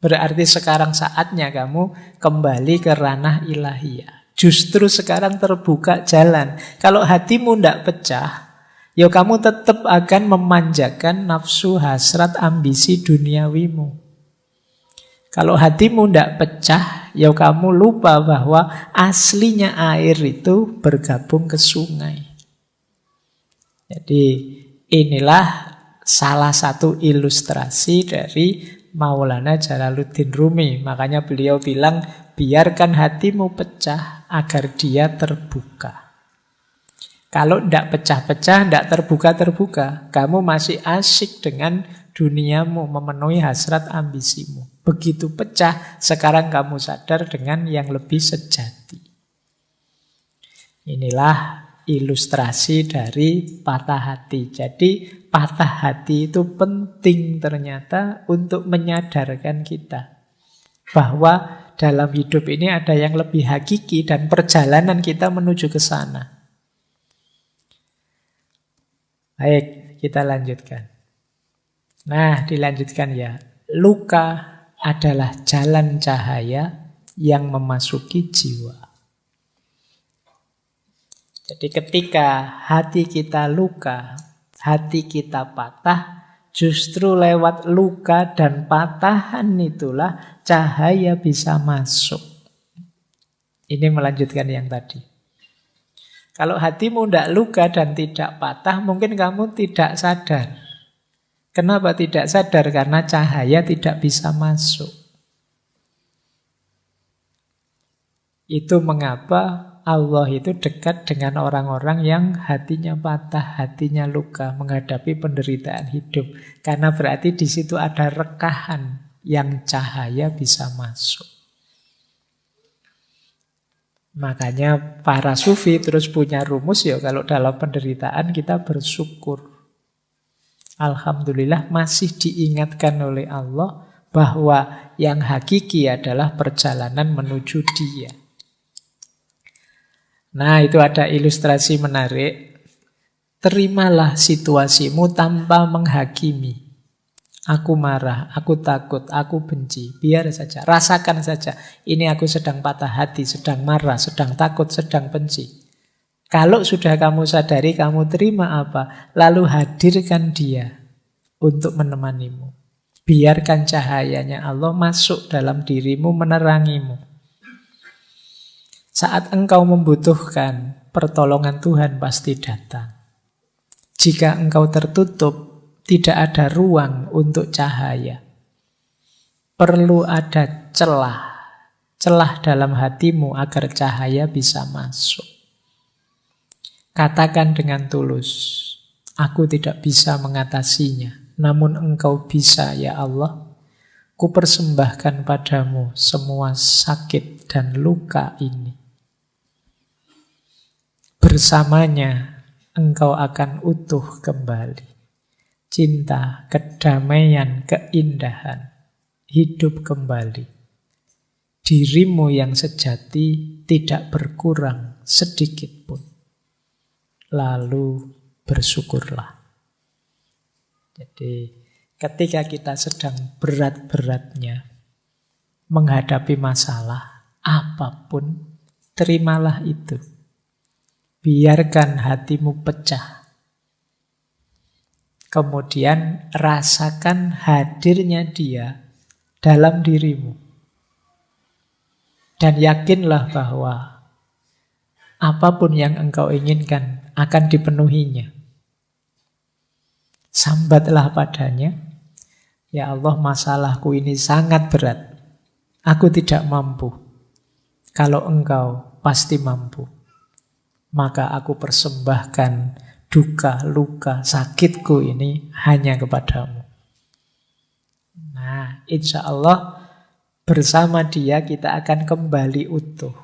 Speaker 1: Berarti sekarang saatnya kamu kembali ke ranah ilahiyah. Justru sekarang terbuka jalan. Kalau hatimu tidak pecah, ya kamu tetap akan memanjakan nafsu, hasrat, ambisi duniawimu. Kalau hatimu tidak pecah, ya kamu lupa bahwa aslinya air itu bergabung ke sungai. Jadi inilah salah satu ilustrasi dari Maulana Jalaluddin Rumi. Makanya beliau bilang, biarkan hatimu pecah agar dia terbuka. Kalau tidak pecah-pecah, tidak terbuka-terbuka, kamu masih asyik dengan duniamu, memenuhi hasrat ambisimu. Begitu pecah, sekarang kamu sadar dengan yang lebih sejati. Inilah ilustrasi dari patah hati. Jadi patah hati itu penting ternyata untuk menyadarkan kita bahwa dalam hidup ini ada yang lebih hakiki dan perjalanan kita menuju ke sana. Baik, kita lanjutkan. Nah, dilanjutkan ya. Luka adalah jalan cahaya yang memasuki jiwa. Jadi ketika hati kita luka, hati kita patah, justru lewat luka dan patahan itulah cahaya bisa masuk. Ini melanjutkan yang tadi. Kalau hatimu tidak luka dan tidak patah, mungkin kamu tidak sadar. Kenapa tidak sadar? Karena cahaya tidak bisa masuk. Itu mengapa Allah itu dekat dengan orang-orang yang hatinya patah, hatinya luka, menghadapi penderitaan hidup. Karena berarti di situ ada rekahan yang cahaya bisa masuk. Makanya para sufi terus punya rumus ya, kalau dalam penderitaan kita bersyukur. Alhamdulillah masih diingatkan oleh Allah bahwa yang hakiki adalah perjalanan menuju Dia. Nah, itu ada ilustrasi menarik. Terimalah situasimu tanpa menghakimi. Aku marah, aku takut, aku benci. Biar saja, rasakan saja. Ini aku sedang patah hati, sedang marah, sedang takut, sedang benci. Kalau sudah kamu sadari, kamu terima apa? Lalu hadirkan Dia untuk menemanimu. Biarkan cahayanya Allah masuk dalam dirimu, menerangimu. Saat engkau membutuhkan pertolongan Tuhan pasti datang. Jika engkau tertutup, tidak ada ruang untuk cahaya. Perlu ada celah dalam hatimu agar cahaya bisa masuk. Katakan dengan tulus, aku tidak bisa mengatasinya, namun Engkau bisa ya Allah. Kupersembahkan padamu semua sakit dan luka ini. Bersamanya Engkau akan utuh kembali. Cinta, kedamaian, keindahan, hidup kembali. Dirimu yang sejati tidak berkurang sedikit pun. Lalu bersyukurlah. Jadi ketika kita sedang berat-beratnya menghadapi masalah apapun, terimalah itu. Biarkan hatimu pecah. Kemudian rasakan hadirnya Dia dalam dirimu. Dan yakinlah bahwa apapun yang engkau inginkan akan dipenuhinya. Sambatlah padanya, ya Allah, masalahku ini sangat berat. Aku tidak mampu. Kalau Engkau pasti mampu. Maka aku persembahkan duka, luka, sakitku ini hanya kepadamu. Nah, insya Allah bersama Dia kita akan kembali utuh.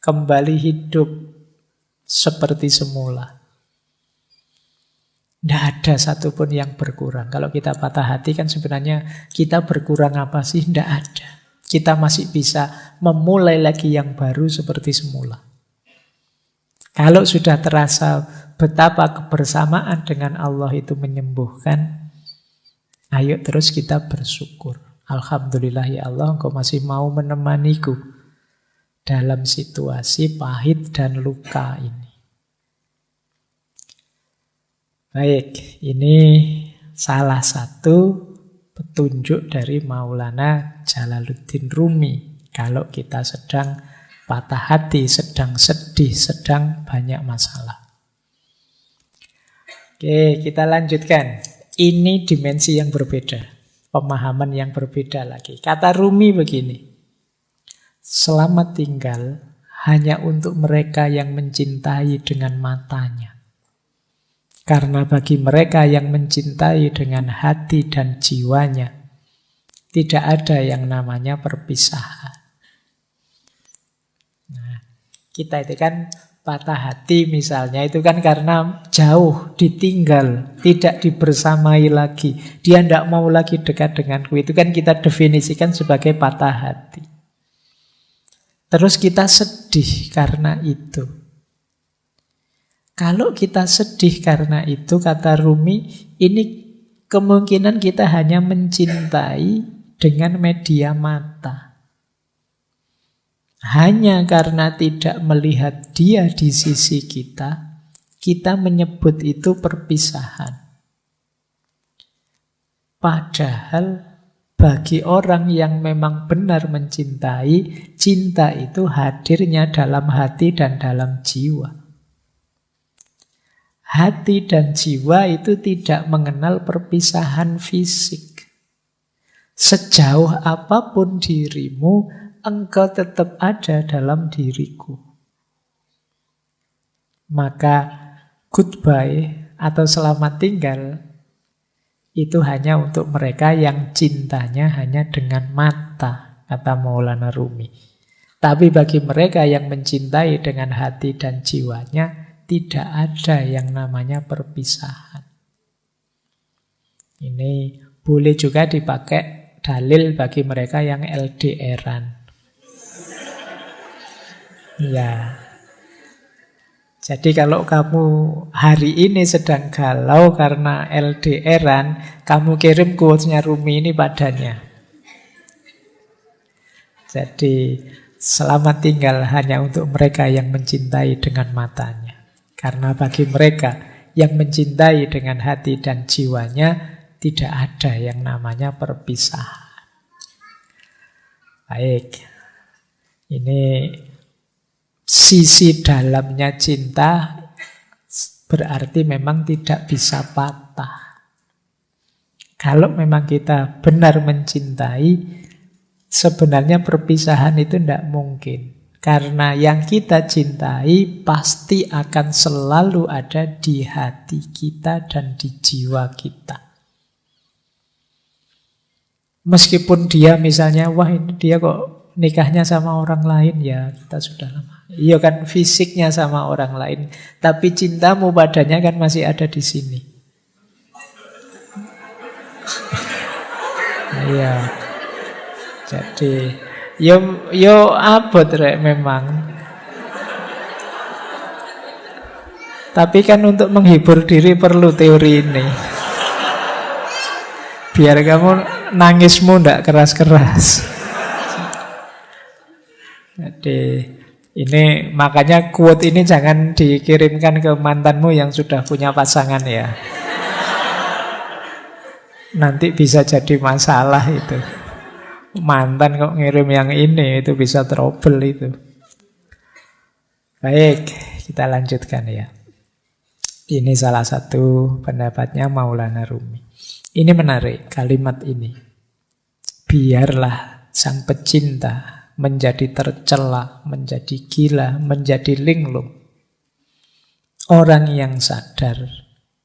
Speaker 1: Kembali hidup seperti semula. Tidak ada satupun yang berkurang. Kalau kita patah hati kan sebenarnya kita berkurang apa sih? Tidak ada. Kita masih bisa memulai lagi yang baru seperti semula. Kalau sudah terasa betapa kebersamaan dengan Allah itu menyembuhkan, ayo terus kita bersyukur. Alhamdulillah ya Allah, Engkau masih mau menemaniku dalam situasi pahit dan luka ini. Baik, ini salah satu petunjuk dari Maulana Jalaluddin Rumi. Kalau kita sedang patah hati, sedang sedih, sedang banyak masalah. Oke, kita lanjutkan. Ini dimensi yang berbeda. Pemahaman yang berbeda lagi. Kata Rumi begini. Selamat tinggal hanya untuk mereka yang mencintai dengan matanya. Karena bagi mereka yang mencintai dengan hati dan jiwanya, tidak ada yang namanya perpisahan. Nah, kita itu kan patah hati misalnya, itu kan karena jauh, ditinggal, tidak dibersamai lagi. Dia tidak mau lagi dekat denganku. Itu kan kita definisikan sebagai patah hati. Terus kita sedih karena itu. Kalau kita sedih karena itu, kata Rumi, ini kemungkinan kita hanya mencintai dengan media mata. Hanya karena tidak melihat Dia di sisi kita, kita menyebut itu perpisahan. Padahal Bagi orang yang memang benar mencintai, cinta itu hadirnya dalam hati dan dalam jiwa. Hati dan jiwa itu tidak mengenal perpisahan fisik. Sejauh apapun dirimu, engkau tetap ada dalam diriku. Maka goodbye atau selamat tinggal itu hanya untuk mereka yang cintanya hanya dengan mata, kata Maulana Rumi. Tapi bagi mereka yang mencintai dengan hati dan jiwanya, tidak ada yang namanya perpisahan. Ini boleh juga dipakai dalil bagi mereka yang LDR-an. Ya. Jadi kalau kamu hari ini sedang galau karena LDR-an, kamu kirim quotes-nya Rumi ini padanya. Jadi selamat tinggal hanya untuk mereka yang mencintai dengan matanya. Karena bagi mereka yang mencintai dengan hati dan jiwanya, tidak ada yang namanya perpisahan. Baik, ini sisi dalamnya cinta berarti memang tidak bisa patah. Kalau memang kita benar mencintai, sebenarnya perpisahan itu tidak mungkin. Karena yang kita cintai pasti akan selalu ada di hati kita dan di jiwa kita. Meskipun dia misalnya, wah ini dia kok nikahnya sama orang lain, ya kita sudah lama. Iya kan fisiknya sama orang lain, tapi cintamu padanya kan masih ada di sini. Iya. Jadi Yo abot rek memang. Tapi kan untuk menghibur diri perlu teori ini. Biar kamu nangismu ndak keras-keras. Jadi ini makanya quote ini jangan dikirimkan ke mantanmu yang sudah punya pasangan ya. Nanti bisa jadi masalah itu. Mantan kok ngirim yang ini, itu bisa trouble itu. Baik, kita lanjutkan ya. Ini salah satu pendapatnya Maulana Rumi. Ini menarik kalimat ini. Biarlah sang pecinta menjadi tercela, menjadi gila, menjadi linglung. Orang yang sadar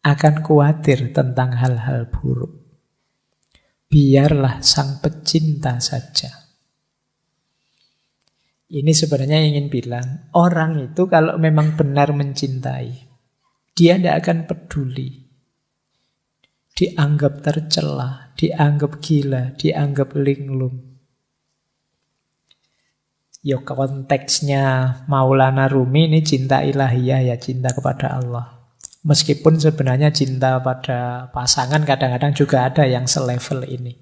Speaker 1: akan khawatir tentang hal-hal buruk. Biarlah sang pecinta saja. Ini sebenarnya ingin bilang, orang itu kalau memang benar mencintai, dia tidak akan peduli. Dianggap tercela, dianggap gila, dianggap linglung. Ya konteksnya Maulana Rumi ini cinta ilahiyah ya, cinta kepada Allah. Meskipun sebenarnya cinta pada pasangan kadang-kadang juga ada yang selevel ini.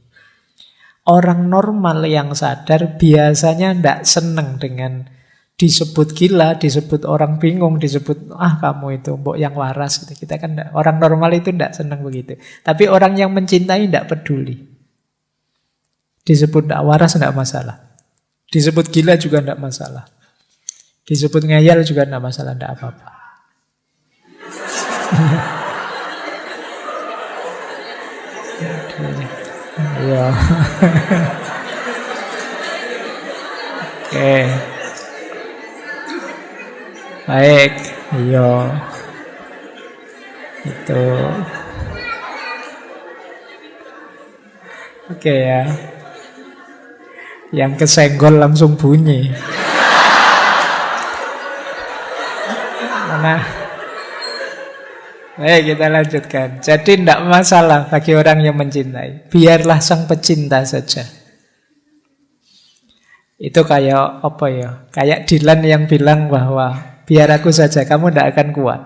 Speaker 1: Orang normal yang sadar biasanya tidak seneng dengan disebut gila, disebut orang bingung, disebut kamu itu mbok yang waras. Kita kan enggak, orang normal itu tidak seneng begitu. Tapi orang yang mencintai tidak peduli. Disebut tidak waras tidak masalah. Disebut gila juga tidak masalah. Disebut ngeyel juga tidak masalah, tidak apa-apa. Ya. Oke. Baik, iya. Itu. Oke ya. Yang kesenggol langsung bunyi. Mana? Baik, kita lanjutkan. Jadi tidak masalah bagi orang yang mencintai. Biarlah sang pecinta saja. Itu kayak apa ya? Kayak Dylan yang bilang bahwa biar aku saja, kamu tidak akan kuat.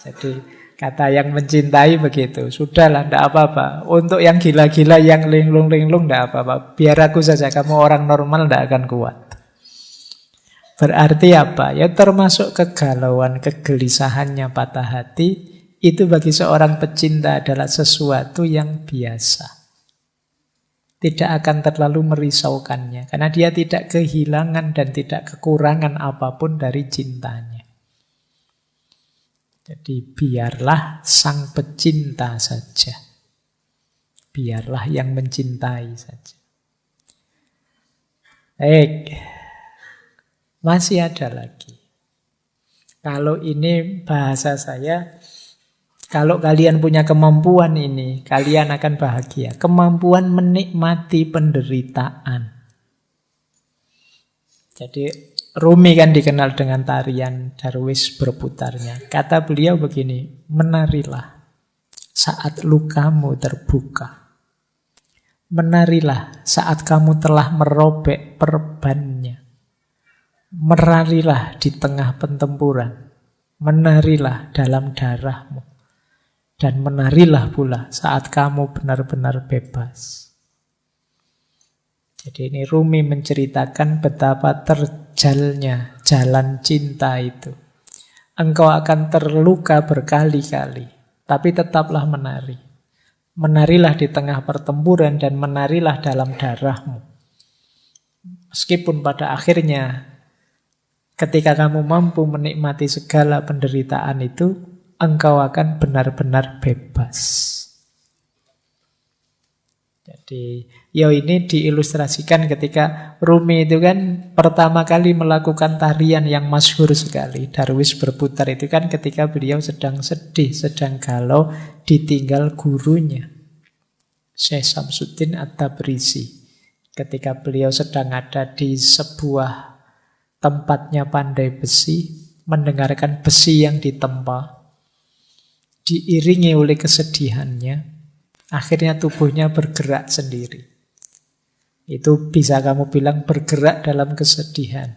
Speaker 1: Jadi kata yang mencintai begitu. Sudahlah, tidak apa-apa. Untuk yang gila-gila, yang linglung-linglung, tidak apa-apa. Biar aku saja, kamu orang normal tidak akan kuat. Berarti apa? Ya termasuk kegalauan, kegelisahannya, patah hati. Itu bagi seorang pecinta adalah sesuatu yang biasa. tidak akan terlalu merisaukannya. Karena dia tidak kehilangan dan tidak kekurangan apapun dari cintanya. Jadi biarlah sang pecinta saja. Biarlah yang mencintai saja. Baik, masih ada lagi. Kalau ini bahasa saya, kalau kalian punya kemampuan ini, kalian akan bahagia. Kemampuan menikmati penderitaan. Jadi Rumi kan dikenal dengan tarian Darwis berputarnya. Kata beliau begini, menarilah saat lukamu terbuka. Menarilah saat kamu telah merobek perbannya. Menarilah di tengah pertempuran. Menarilah dalam darahmu. Dan menarilah pula saat kamu benar-benar bebas. Jadi ini Rumi menceritakan betapa terjalnya jalan cinta itu. Engkau akan terluka berkali-kali, tapi tetaplah menari. Menarilah di tengah pertempuran dan menarilah dalam darahmu. Meskipun pada akhirnya ketika kamu mampu menikmati segala penderitaan itu, engkau akan benar-benar bebas. Jadi, ini diilustrasikan ketika Rumi itu kan pertama kali melakukan tarian yang masyhur sekali. Darwis berputar itu kan ketika beliau sedang sedih, sedang galau, ditinggal gurunya, Syekh Samsuddin At-Tabrisi. Ketika beliau sedang ada di sebuah tempatnya pandai besi, mendengarkan besi yang ditempa, diiringi oleh kesedihannya, akhirnya tubuhnya bergerak sendiri. Itu bisa kamu bilang bergerak dalam kesedihan.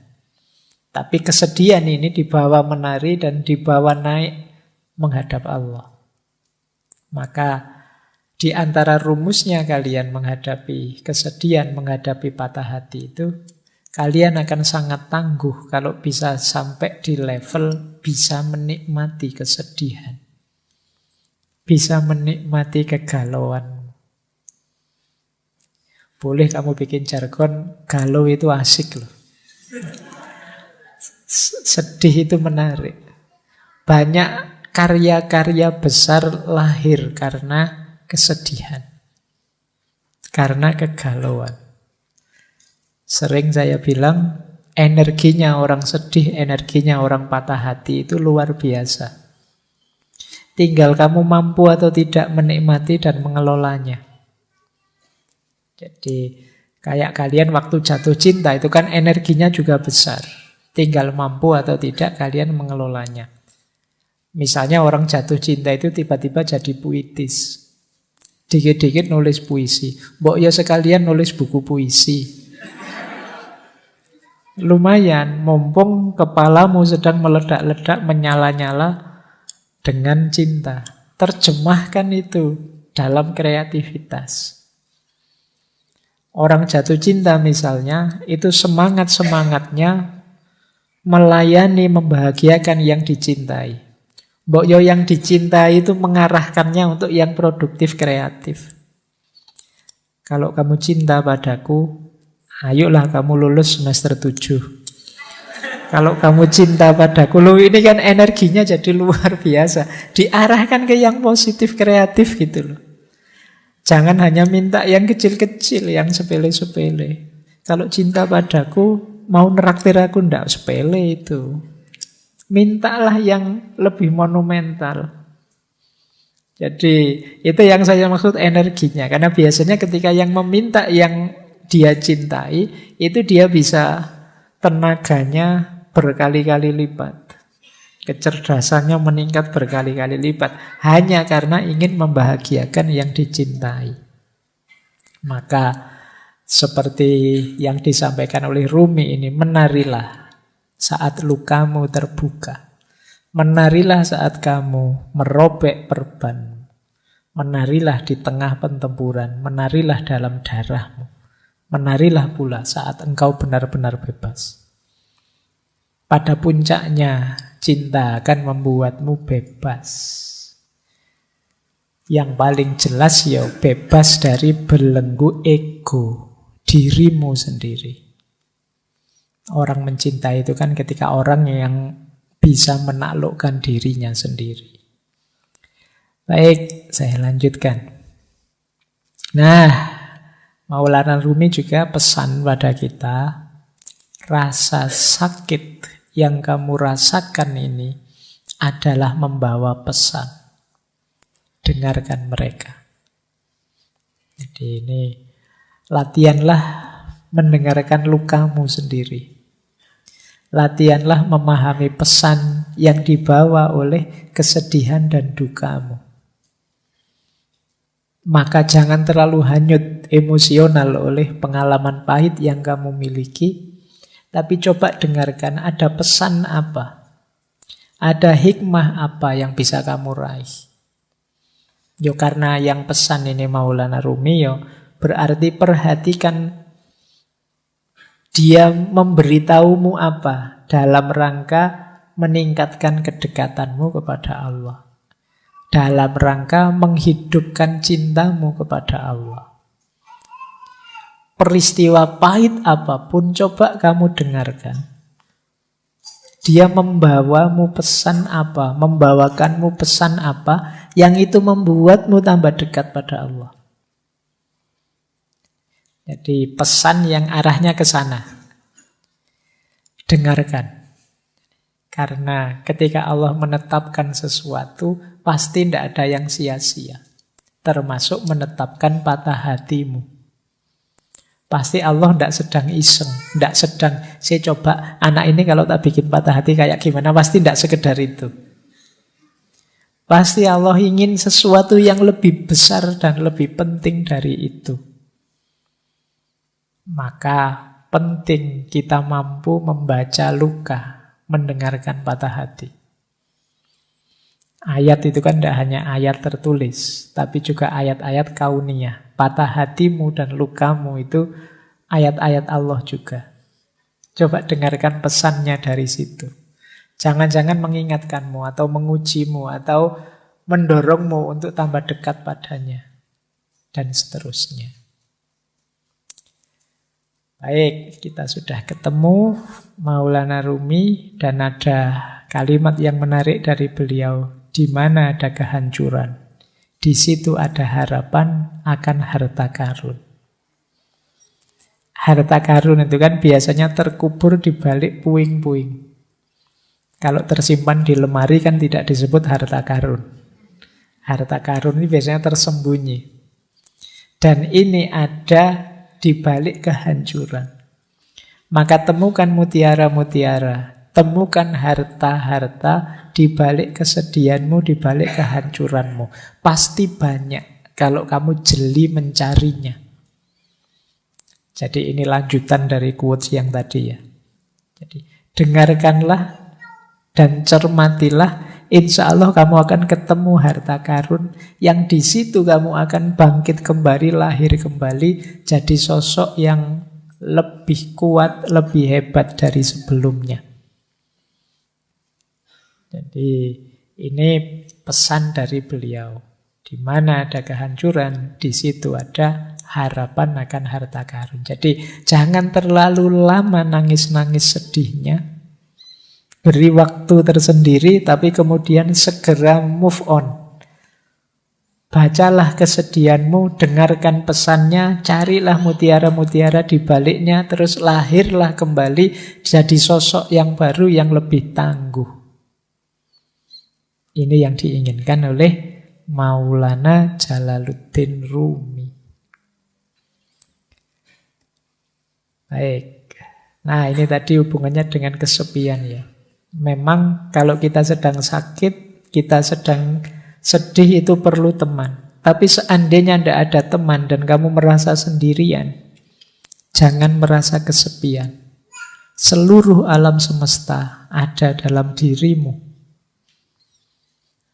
Speaker 1: Tapi kesedihan ini dibawa menari dan dibawa naik menghadap Allah. Maka di antara rumusnya kalian menghadapi kesedihan, menghadapi patah hati itu, kalian akan sangat tangguh kalau bisa sampai di level bisa menikmati kesedihan. Bisa menikmati kegalauan. Boleh kamu bikin jargon, galau itu asik loh. Sedih itu menarik. Banyak karya-karya besar lahir karena kesedihan. Karena kegalauan. Sering saya bilang, energinya orang sedih, energinya orang patah hati itu luar biasa. Tinggal kamu mampu atau tidak menikmati dan mengelolanya. Jadi kayak kalian waktu jatuh cinta itu kan energinya juga besar. Tinggal mampu atau tidak kalian mengelolanya. Misalnya orang jatuh cinta itu tiba-tiba jadi puitis. Dikit-dikit nulis puisi. Mbok ya sekalian nulis buku puisi. Lumayan, mumpung kepalamu sedang meledak-ledak, menyala-nyala dengan cinta. Terjemahkan itu dalam kreativitas. Orang jatuh cinta misalnya, itu semangat-semangatnya melayani, membahagiakan yang dicintai. Mbok yo yang dicintai itu mengarahkannya untuk yang produktif, kreatif. Kalau kamu cinta padaku, ayolah kamu lulus semester 7. Kalau kamu cinta padaku, loh ini kan energinya jadi luar biasa. Diarahkan ke yang positif, kreatif gitu loh. Jangan hanya minta yang kecil-kecil, yang sepele-sepele. Kalau cinta padaku, mau neraktir aku, ndak sepele itu. Mintalah yang lebih monumental. Jadi itu yang saya maksud energinya. Karena biasanya ketika yang meminta yang dia cintai, itu dia bisa tenaganya berkali-kali lipat. Kecerdasannya meningkat berkali-kali lipat. Hanya karena ingin membahagiakan yang dicintai. Maka seperti yang disampaikan oleh Rumi ini, menarilah saat lukamu terbuka. Menarilah saat kamu merobek perban. Menarilah di tengah pertempuran. Menarilah dalam darahmu. Menarilah pula saat engkau benar-benar bebas. Pada puncaknya, cinta akan membuatmu bebas. Yang paling jelas ya bebas dari belenggu ego dirimu sendiri. Orang mencintai itu kan ketika orang yang bisa menaklukkan dirinya sendiri. Baik, saya lanjutkan. Nah, Maulana Rumi juga pesan pada kita, rasa sakit yang kamu rasakan ini adalah membawa pesan. Dengarkan mereka. Jadi ini latihanlah mendengarkan lukamu sendiri. Latihanlah memahami pesan yang dibawa oleh kesedihan dan dukamu. Maka jangan terlalu hanyut emosional oleh pengalaman pahit yang kamu miliki. Tapi coba dengarkan ada pesan apa. Ada hikmah apa yang bisa kamu raih. Yo karena yang pesan ini Maulana Rumi yo, berarti perhatikan dia memberitahumu apa dalam rangka meningkatkan kedekatanmu kepada Allah. Dalam rangka menghidupkan cintamu kepada Allah. Peristiwa pahit apapun coba kamu dengarkan. Dia membawamu pesan apa, membawakanmu pesan apa yang itu membuatmu tambah dekat pada Allah. Jadi pesan yang arahnya ke sana. Dengarkan. Karena ketika Allah menetapkan sesuatu, pasti tidak ada yang sia-sia. Termasuk menetapkan patah hatimu. Pasti Allah tidak sedang iseng. Tidak sedang, saya coba anak ini kalau tak bikin patah hati kayak gimana. Pasti tidak sekedar itu. Pasti Allah ingin sesuatu yang lebih besar dan lebih penting dari itu. Maka penting kita mampu membaca luka, mendengarkan patah hati. Ayat itu kan tidak hanya ayat tertulis, tapi juga ayat-ayat kauniyah. Patah hatimu dan lukamu itu ayat-ayat Allah juga. Coba dengarkan pesannya dari situ. Jangan-jangan mengingatkanmu atau mengujimu atau mendorongmu untuk tambah dekat padanya. Dan seterusnya. Baik, kita sudah ketemu Maulana Rumi dan ada kalimat yang menarik dari beliau. Di mana ada kehancuran, di situ ada harapan akan harta karun. Harta karun itu kan biasanya terkubur di balik puing-puing. Kalau tersimpan di lemari kan tidak disebut harta karun. Harta karun ini biasanya tersembunyi. Dan ini ada di balik kehancuran. Maka temukan mutiara-mutiara, temukan harta-harta di balik kesedihanmu, di balik kehancuranmu. Pasti banyak kalau kamu jeli mencarinya. Jadi ini lanjutan dari quotes yang tadi ya. Jadi dengarkanlah dan cermatilah, insya Allah kamu akan ketemu harta karun yang di situ kamu akan bangkit kembali, lahir kembali, jadi sosok yang lebih kuat, lebih hebat dari sebelumnya. Jadi ini pesan dari beliau. Di mana ada kehancuran, di situ ada harapan akan harta karun. Jadi jangan terlalu lama nangis-nangis sedihnya. Beri waktu tersendiri, tapi kemudian segera move on. Bacalah kesedihanmu, dengarkan pesannya, carilah mutiara-mutiara di baliknya, terus lahirlah kembali jadi sosok yang baru yang lebih tangguh. Ini yang diinginkan oleh Maulana Jalaluddin Rumi. Baik. Nah, ini tadi hubungannya dengan kesepian ya. Memang kalau kita sedang sakit, kita sedang sedih itu perlu teman. Tapi seandainya tidak ada teman dan kamu merasa sendirian, jangan merasa kesepian. Seluruh alam semesta ada dalam dirimu.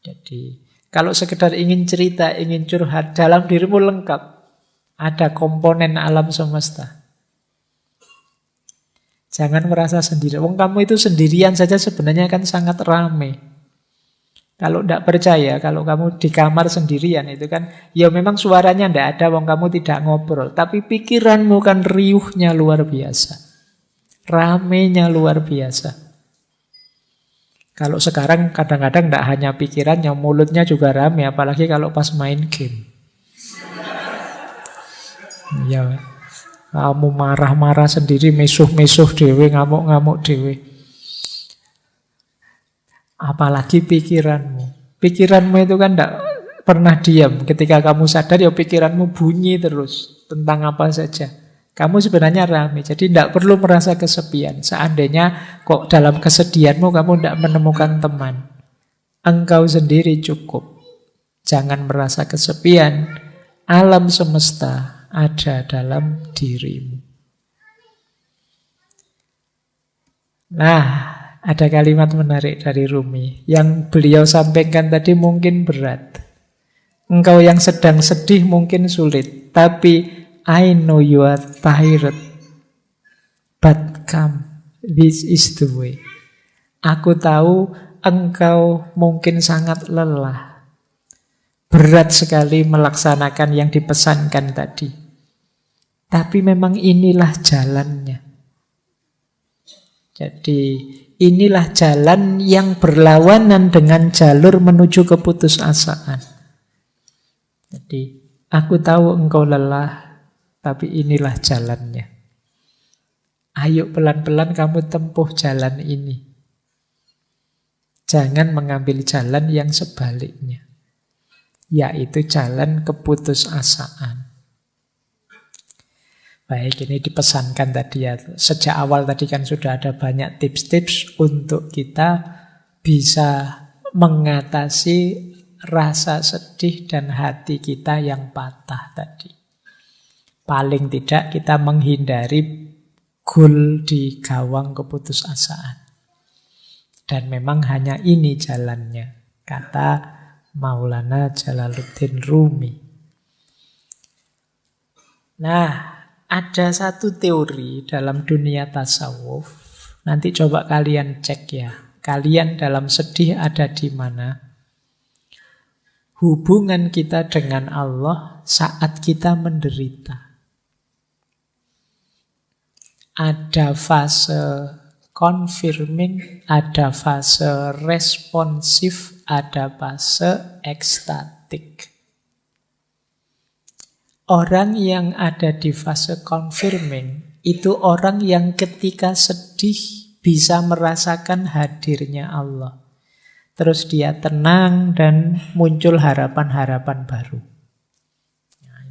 Speaker 1: Jadi, kalau sekedar ingin cerita, ingin curhat, dalam dirimu lengkap. Ada komponen alam semesta. Jangan merasa sendiri. Wong kamu itu sendirian saja sebenarnya kan sangat ramai. Kalau tidak percaya, kalau kamu di kamar sendirian itu kan, ya memang suaranya tidak ada, wong kamu tidak ngobrol. Tapi pikiranmu kan riuhnya luar biasa. Ramenya luar biasa. Kalau sekarang kadang-kadang tidak hanya pikirannya, mulutnya juga rame. Apalagi kalau pas main game. Ya, kamu marah-marah sendiri, mesuh-mesuh dewe, ngamuk-ngamuk dewe. Apalagi pikiranmu. Pikiranmu itu kan tidak pernah diam. Ketika kamu sadar, ya pikiranmu bunyi terus tentang apa saja. Kamu sebenarnya ramai, jadi tidak perlu merasa kesepian. Seandainya kok dalam kesedihanmu kamu tidak menemukan teman, engkau sendiri cukup. Jangan merasa kesepian. Alam semesta ada dalam dirimu. Nah, ada kalimat menarik dari Rumi yang beliau sampaikan tadi mungkin berat. Engkau yang sedang sedih mungkin sulit, tapi I know you are tired, but come, this is the way. Aku tahu engkau mungkin sangat lelah, berat sekali melaksanakan yang dipesankan tadi. Tapi memang inilah jalannya. Jadi inilah jalan yang berlawanan dengan jalur menuju keputusasaan. Jadi aku tahu engkau lelah, tapi inilah jalannya. Ayo pelan-pelan kamu tempuh jalan ini. Jangan mengambil jalan yang sebaliknya, yaitu jalan keputusasaan. Baik, ini dipesankan tadi ya. Sejak awal tadi kan sudah ada banyak tips-tips untuk kita bisa mengatasi rasa sedih dan hati kita yang patah tadi. Paling tidak kita menghindari gol di gawang keputusasaan. Dan memang hanya ini jalannya, kata Maulana Jalaluddin Rumi. Nah, ada satu teori dalam dunia tasawuf. Nanti coba kalian cek ya. Kalian dalam sedih ada di mana? Hubungan kita dengan Allah saat kita menderita. Ada fase confirming, ada fase responsif, ada fase ekstatik. Orang yang ada di fase confirming itu orang yang ketika sedih bisa merasakan hadirnya Allah. Terus dia tenang dan muncul harapan-harapan baru. Nah,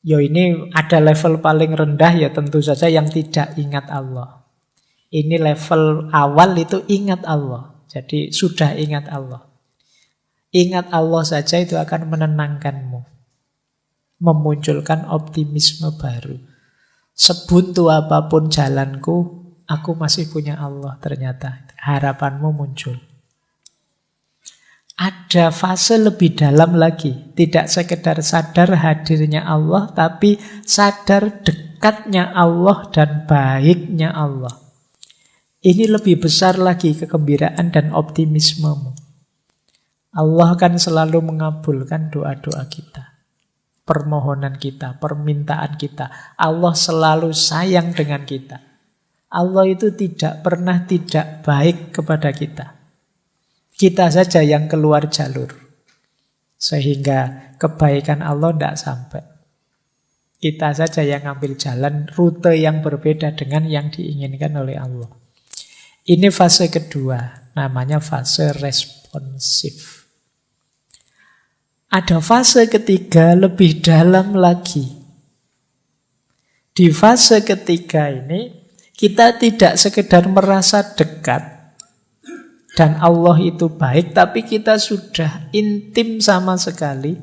Speaker 1: ini ada level paling rendah ya tentu saja yang tidak ingat Allah. Ini level awal itu ingat Allah. Jadi sudah ingat Allah. Ingat Allah saja itu akan menenangkanmu. Memunculkan optimisme baru. Sebuntu apapun jalanku, aku masih punya Allah ternyata. Harapanmu muncul. Ada fase lebih dalam lagi. Tidak sekedar sadar hadirnya Allah, tapi sadar dekatnya Allah dan baiknya Allah. Ini lebih besar lagi kegembiraan dan optimismemu. Allah akan selalu mengabulkan doa-doa kita. Permohonan kita, permintaan kita. Allah selalu sayang dengan kita. Allah itu tidak pernah tidak baik kepada kita. Kita saja yang keluar jalur. Sehingga kebaikan Allah tidak sampai. Kita saja yang ambil jalan, rute yang berbeda dengan yang diinginkan oleh Allah. Ini fase kedua, namanya fase responsif. Ada fase ketiga lebih dalam lagi. Di fase ketiga ini, kita tidak sekedar merasa dekat dan Allah itu baik, tapi kita sudah intim sama sekali.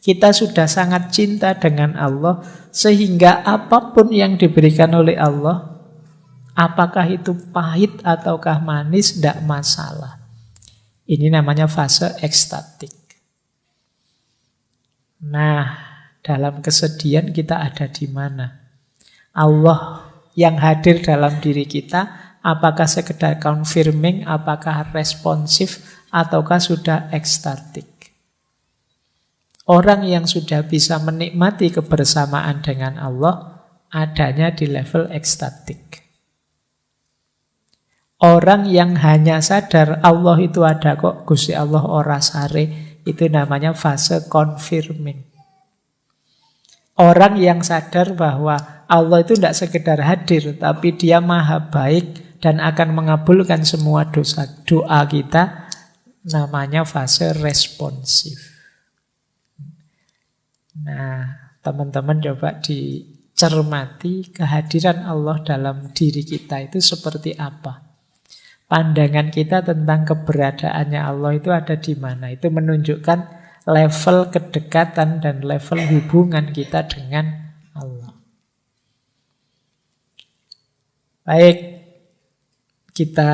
Speaker 1: Kita sudah sangat cinta dengan Allah, sehingga apapun yang diberikan oleh Allah, apakah itu pahit ataukah manis, tidak masalah. Ini namanya fase ekstatik. Nah, dalam kesedihan kita ada di mana? Allah yang hadir dalam diri kita, apakah sekedar confirming, apakah responsif, ataukah sudah ekstatik. Orang yang sudah bisa menikmati kebersamaan dengan Allah adanya di level ekstatik. Orang yang hanya sadar Allah itu ada kok, Gusti Allah ora sare, itu namanya fase confirming. Orang yang sadar bahwa Allah itu tidak sekedar hadir, tapi dia maha baik dan akan mengabulkan semua doa kita, namanya fase responsif. Nah, teman-teman coba dicermati kehadiran Allah dalam diri kita itu seperti apa. Pandangan kita tentang keberadaannya Allah itu ada di mana. Itu menunjukkan level kedekatan dan level hubungan kita dengan Allah. Baik, kita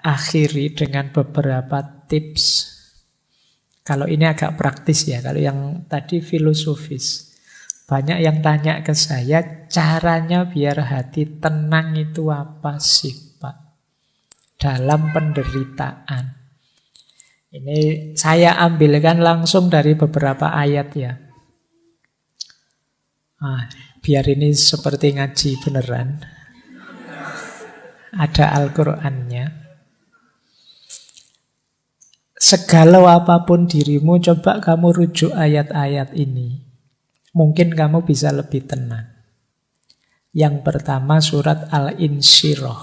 Speaker 1: akhiri dengan beberapa tips. Kalau ini agak praktis ya, kalau yang tadi filosofis. Banyak yang tanya ke saya, caranya biar hati tenang itu apa sih, Pak? Dalam penderitaan. Ini saya ambilkan langsung dari beberapa ayat ya. Biar ini seperti ngaji beneran. Ada Al-Qur'annya. Segalau apapun dirimu, coba kamu rujuk ayat-ayat ini. Mungkin kamu bisa lebih tenang. Yang pertama surat Al-Insyirah,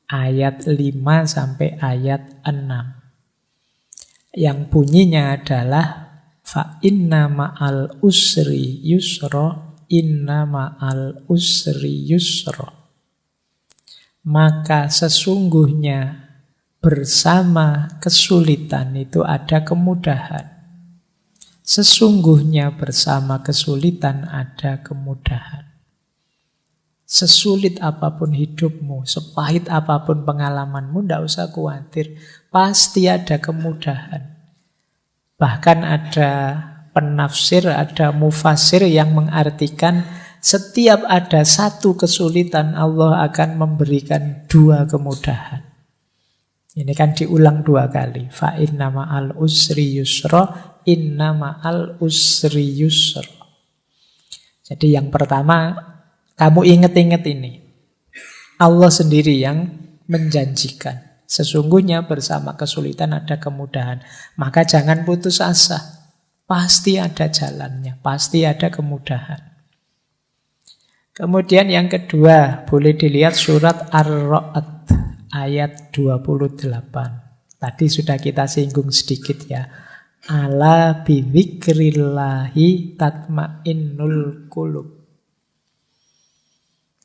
Speaker 1: ayat 5 sampai ayat 6. Yang bunyinya adalah fa inna ma'al usri yusra, inna ma'al usri yusra. Maka sesungguhnya bersama kesulitan itu ada kemudahan. Sesungguhnya bersama kesulitan ada kemudahan. Sesulit apapun hidupmu, sepahit apapun pengalamanmu, tidak usah khawatir. Pasti ada kemudahan. Bahkan ada penafsir, ada mufasir yang mengartikan setiap ada satu kesulitan, Allah akan memberikan dua kemudahan. Ini kan diulang dua kali. Fa inna ma'al usri yusra, inna ma'al usri yusra. Jadi yang pertama, kamu ingat-ingat ini. Allah sendiri yang menjanjikan. Sesungguhnya bersama kesulitan ada kemudahan. Maka jangan putus asa. Pasti ada jalannya, pasti ada kemudahan. Kemudian yang kedua, boleh dilihat surat Ar-Ra'd. Ayat 28. Tadi sudah kita singgung sedikit ya. Ala bidzikrillahi tatmainnul qulub.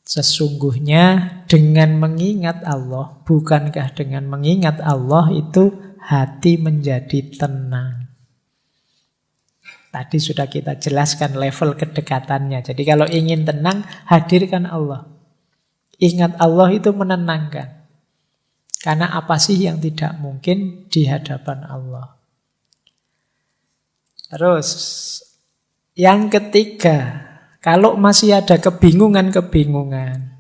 Speaker 1: Sesungguhnya dengan mengingat Allah, bukankah dengan mengingat Allah itu hati menjadi tenang. Tadi sudah kita jelaskan level kedekatannya. Jadi kalau ingin tenang, hadirkan Allah. Ingat Allah itu menenangkan. Karena apa sih yang tidak mungkin di hadapan Allah? Terus, yang ketiga, kalau masih ada kebingungan-kebingungan,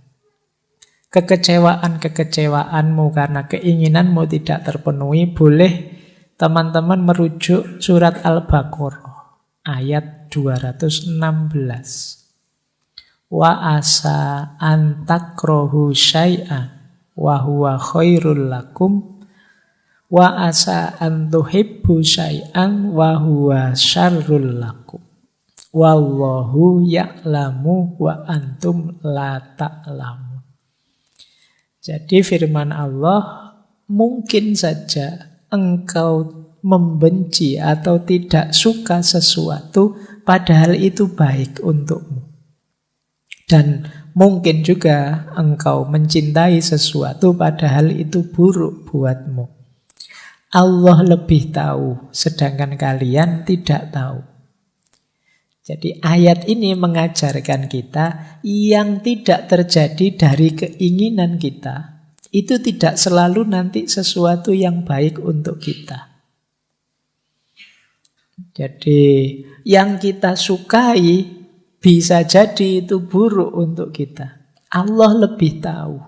Speaker 1: kekecewaan-kekecewaanmu karena keinginanmu tidak terpenuhi, boleh teman-teman merujuk surat Al-Baqarah, ayat 216. Wa asa antakrohu syai'an wa huwa khairul lakum wa asa an tuhibbu syai'an wa huwa syarrul lakum wallahu ya'lamu wa antum la ta'lamun. Jadi firman Allah, mungkin saja engkau membenci atau tidak suka sesuatu padahal itu baik untukmu. Dan mungkin juga engkau mencintai sesuatu padahal itu buruk buatmu. Allah lebih tahu, sedangkan kalian tidak tahu. Jadi ayat ini mengajarkan kita yang tidak terjadi dari keinginan kita, itu tidak selalu nanti sesuatu yang baik untuk kita. Jadi yang kita sukai bisa jadi itu buruk untuk kita. Allah lebih tahu.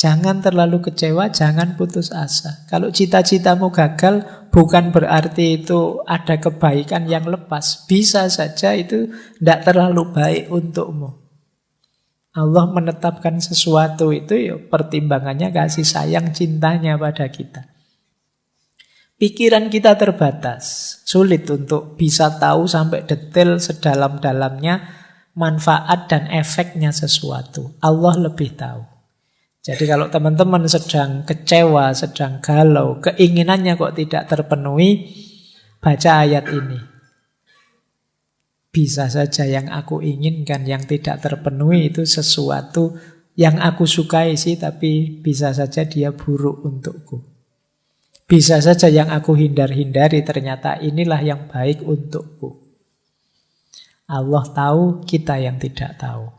Speaker 1: Jangan terlalu kecewa, jangan putus asa. Kalau cita-citamu gagal, bukan berarti itu ada kebaikan yang lepas. Bisa saja itu tidak terlalu baik untukmu. Allah menetapkan sesuatu itu ya pertimbangannya kasih sayang cintanya pada kita. Pikiran kita terbatas. Sulit untuk bisa tahu sampai detail sedalam-dalamnya manfaat dan efeknya sesuatu. Allah lebih tahu. Jadi kalau teman-teman sedang kecewa, sedang galau, keinginannya kok tidak terpenuhi, baca ayat ini. Bisa saja yang aku inginkan, yang tidak terpenuhi itu sesuatu yang aku sukai sih, tapi bisa saja dia buruk untukku. Bisa saja yang aku hindar-hindari, ternyata inilah yang baik untukku. Allah tahu, kita yang tidak tahu.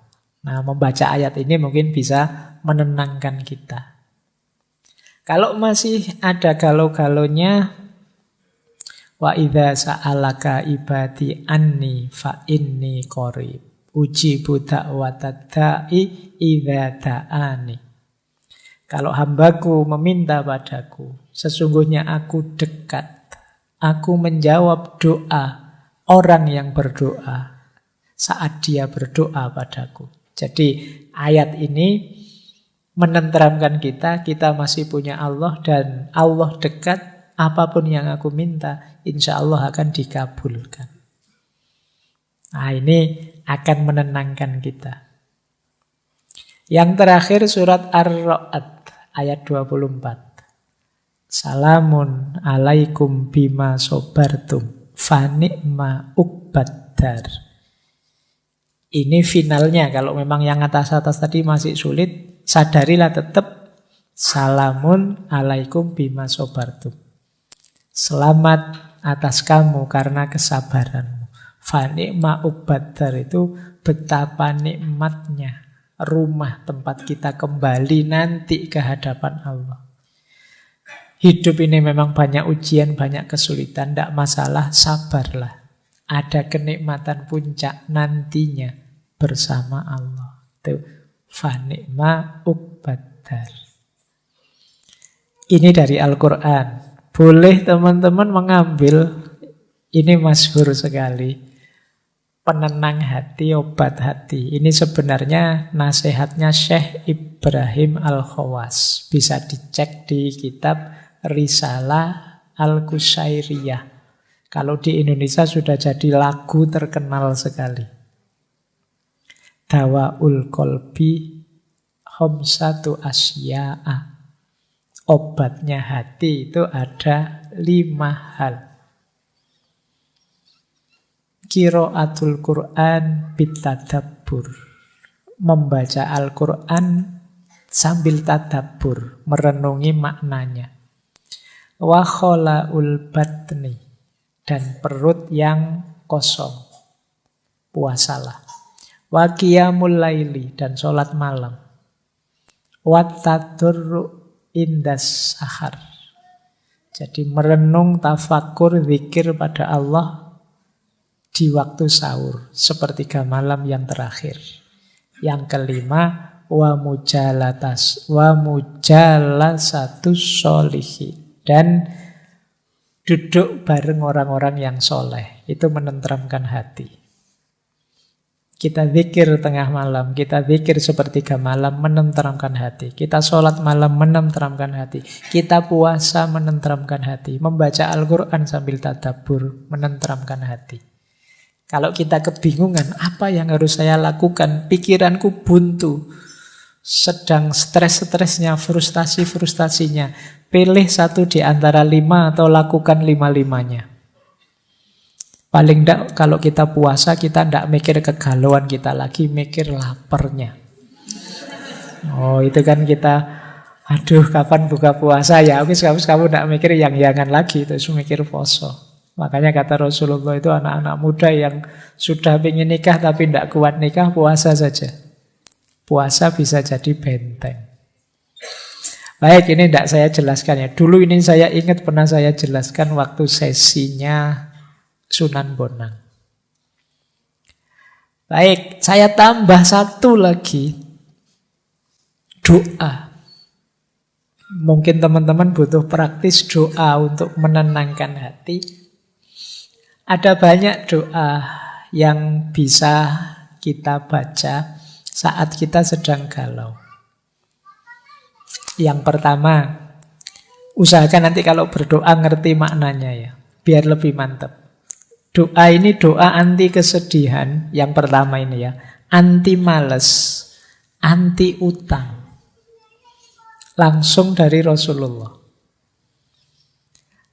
Speaker 1: Nah, membaca ayat ini mungkin bisa menenangkan kita. Kalau masih ada galau-galaunya, wa idza sa'alaka ibadi anni fa inni qarib ujibu da'watad da'i idza da'ani. Kalau hambaku meminta padaku, sesungguhnya aku dekat. Aku menjawab doa orang yang berdoa saat dia berdoa padaku. Jadi ayat ini menenteramkan kita masih punya Allah dan Allah dekat. Apapun yang aku minta, insya Allah akan dikabulkan. Nah, ini akan menenangkan kita. Yang terakhir surat Ar-Ra'd ayat 24. Salamun alaikum bima sobartum fani'ma uqbaddar. Ini finalnya. Kalau memang yang atas-atas tadi masih sulit, sadarilah tetap salamun alaikum bima sobartum. Selamat atas kamu karena kesabaranmu. Fani'ma uqbaddar itu betapa nikmatnya rumah tempat kita kembali nanti ke hadapan Allah. Hidup ini memang banyak ujian, banyak kesulitan, tidak masalah, sabarlah. Ada kenikmatan puncak nantinya bersama Allah. Itu fani'ma uqbaddar. Ini dari Al-Quran. Boleh teman-teman mengambil, ini masyhur sekali, penenang hati, obat hati. Ini sebenarnya nasihatnya Syekh Ibrahim Al-Khawas. Bisa dicek di kitab Risalah Al-Qusairiyah. Kalau di Indonesia sudah jadi lagu terkenal sekali. Dawaul Qalbi Khamsatu Asya'a. Obatnya hati itu ada 5 hal. Qiraatul Quran bitadabbur. Membaca Al-Quran sambil tadabbur, merenungi maknanya. Wa khola'ul batni. Dan perut yang kosong. Puasalah. Wa qiyamul laili. Dan sholat malam. Wa tadurru indas sahar. Jadi merenung, tafakur, zikir pada Allah di waktu sahur, sepertiga malam yang terakhir. Yang kelima, wa mujalasatus sholihin. Dan duduk bareng orang-orang yang soleh. Itu menenteramkan hati. Kita zikir tengah malam, kita zikir sepertiga malam, menenteramkan hati. Kita sholat malam, menenteramkan hati. Kita puasa, menenteramkan hati. Membaca Al-Quran sambil tadabbur, menenteramkan hati. Kalau kita kebingungan, apa yang harus saya lakukan? Pikiranku buntu. Sedang stres-stresnya, frustasi-frustasinya. Pilih satu di antara 5 atau lakukan 5-5-nya. Paling tidak kalau kita puasa, kita tidak mikir kegalauan kita lagi, mikir laparnya. Oh, itu kan kita, aduh kapan buka puasa ya, habis kamu tidak mikir yang-yangan lagi, terus mikir poso. Makanya kata Rasulullah itu anak-anak muda yang sudah ingin nikah tapi tidak kuat nikah, puasa saja. Puasa bisa jadi benteng. Baik, ini tidak saya jelaskan ya. Dulu ini saya ingat pernah saya jelaskan waktu sesinya Sunan Bonang. Baik, saya tambah satu lagi. Doa. Mungkin teman-teman butuh praktis doa untuk menenangkan hati. Ada banyak doa yang bisa kita baca saat kita sedang galau. Yang pertama, usahakan nanti kalau berdoa ngerti maknanya ya, biar lebih mantap. Doa ini doa anti kesedihan. Yang pertama ini ya, anti males, anti utang. Langsung dari Rasulullah.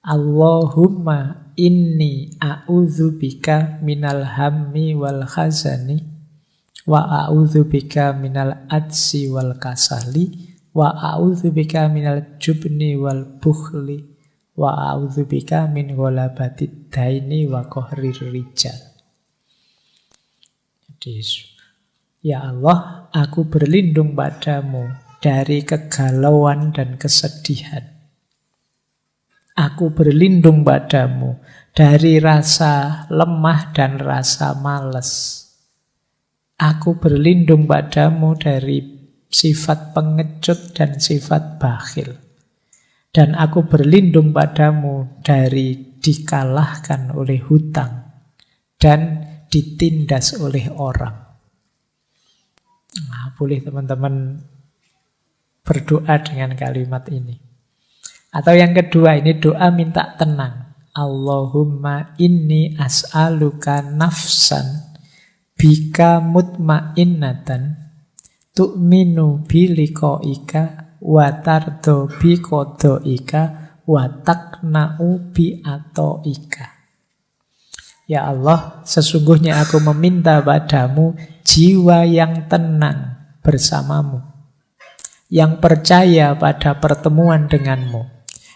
Speaker 1: Allahumma inni a'udzubika minal hammi wal khazani wa a'udzubika minal adsi wal kasali wa a'udzubika minal jubni wal bukhli wa a'udzubika min ghalabatid daini wa qahrir rijal. Jadi, ya Allah, aku berlindung padamu dari kegalauan dan kesedihan. Aku berlindung padamu dari rasa lemah dan rasa malas. Aku berlindung padamu dari sifat pengecut dan sifat bakhil. Dan aku berlindung padamu dari dikalahkan oleh hutang dan ditindas oleh orang. Nah, boleh teman-teman berdoa dengan kalimat ini. Atau yang kedua, ini doa minta tenang. Allahumma inni as'aluka nafsan bika mutmainnatan tu'minu biliqaika wa tardo biqadaika wa taqna'u bi'ataika. Ya Allah, sesungguhnya aku meminta padamu jiwa yang tenang bersamamu, yang percaya pada pertemuan denganmu,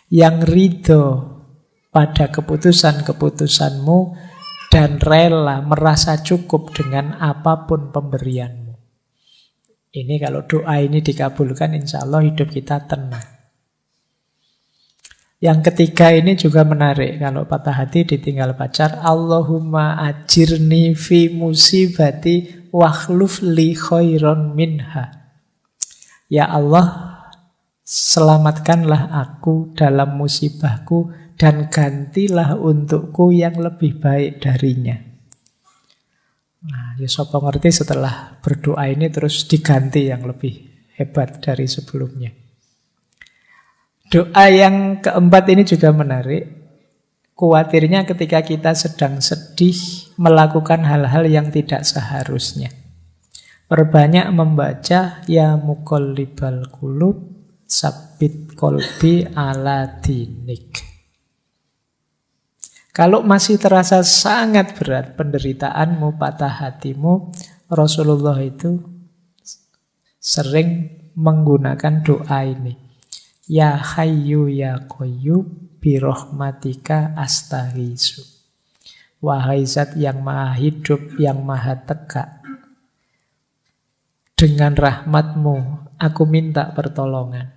Speaker 1: yang ridho pada keputusan-keputusanmu, dan rela merasa cukup dengan apapun pemberianmu. Ini kalau doa ini dikabulkan, insya Allah hidup kita tenang. Yang ketiga ini juga menarik. Kalau patah hati ditinggal pacar, Allahumma ajirni fi musibati wakhluf li khairon minha. Ya Allah, selamatkanlah aku dalam musibahku dan gantilah untukku yang lebih baik darinya. Nah, ya sapa ngerti setelah berdoa ini terus diganti yang lebih hebat dari sebelumnya. Doa yang keempat ini juga menarik. Kuatirnya ketika kita sedang sedih melakukan hal-hal yang tidak seharusnya. Perbanyak membaca ya muqallibal qulub sabbit qalbi ala dinik. Kalau masih terasa sangat berat penderitaanmu, patah hatimu, Rasulullah itu sering menggunakan doa ini. Ya Hayyu ya Qayyum bi rahmatika astaghiitsu. Wahai Zat yang Maha Hidup, yang Maha Tegak, dengan rahmatmu aku minta pertolongan.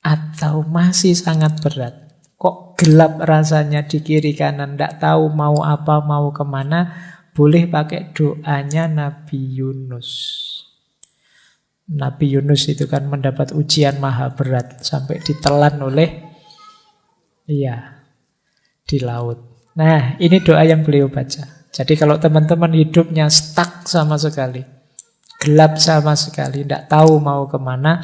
Speaker 1: Atau masih sangat berat, kok gelap rasanya di kiri kanan, tidak tahu mau apa, mau kemana, boleh pakai doanya Nabi Yunus. Nabi Yunus itu kan mendapat ujian maha berat sampai ditelan oleh di laut. Nah, ini doa yang beliau baca. Jadi kalau teman-teman hidupnya stuck sama sekali, gelap sama sekali, tidak tahu mau kemana,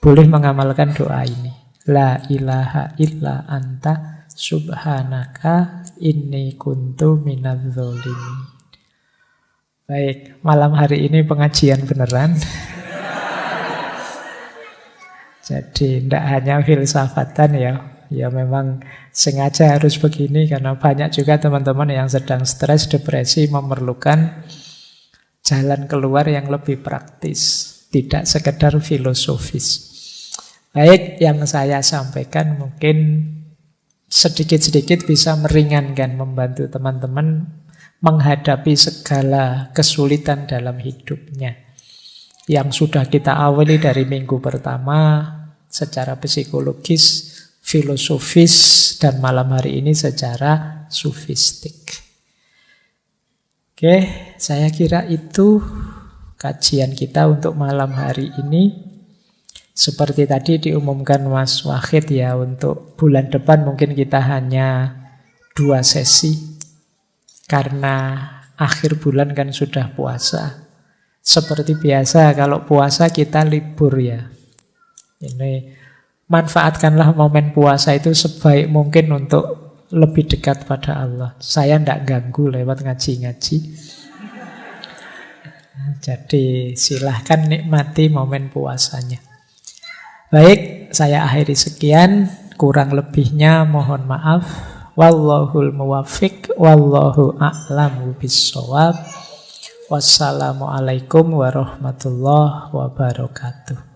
Speaker 1: boleh mengamalkan doa ini. La ilaha illa anta subhanaka inni kuntu minadz dzalimin. Baik, malam hari ini pengajian beneran. Jadi tidak hanya filsafatan ya memang sengaja harus begini karena banyak juga teman-teman yang sedang stres, depresi memerlukan jalan keluar yang lebih praktis, tidak sekedar filosofis. Baik, yang saya sampaikan mungkin sedikit-sedikit bisa meringankan, membantu teman-teman menghadapi segala kesulitan dalam hidupnya. Yang sudah kita awali dari minggu pertama secara psikologis, filosofis, dan malam hari ini secara sufistik. Oke, saya kira itu kajian kita untuk malam hari ini. Seperti tadi diumumkan Mas Wahid ya, untuk bulan depan mungkin kita hanya 2 sesi. Karena akhir bulan kan sudah puasa. Seperti biasa kalau puasa kita libur ya. Ini manfaatkanlah momen puasa itu sebaik mungkin untuk lebih dekat pada Allah. Saya tidak ganggu lewat ngaji-ngaji. Jadi silahkan nikmati momen puasanya. Baik, saya akhiri sekian. Kurang lebihnya mohon maaf. Wallahul muwaffiq, wallahu a'lamu bissawab. Wassalamualaikum warahmatullahi wabarakatuh.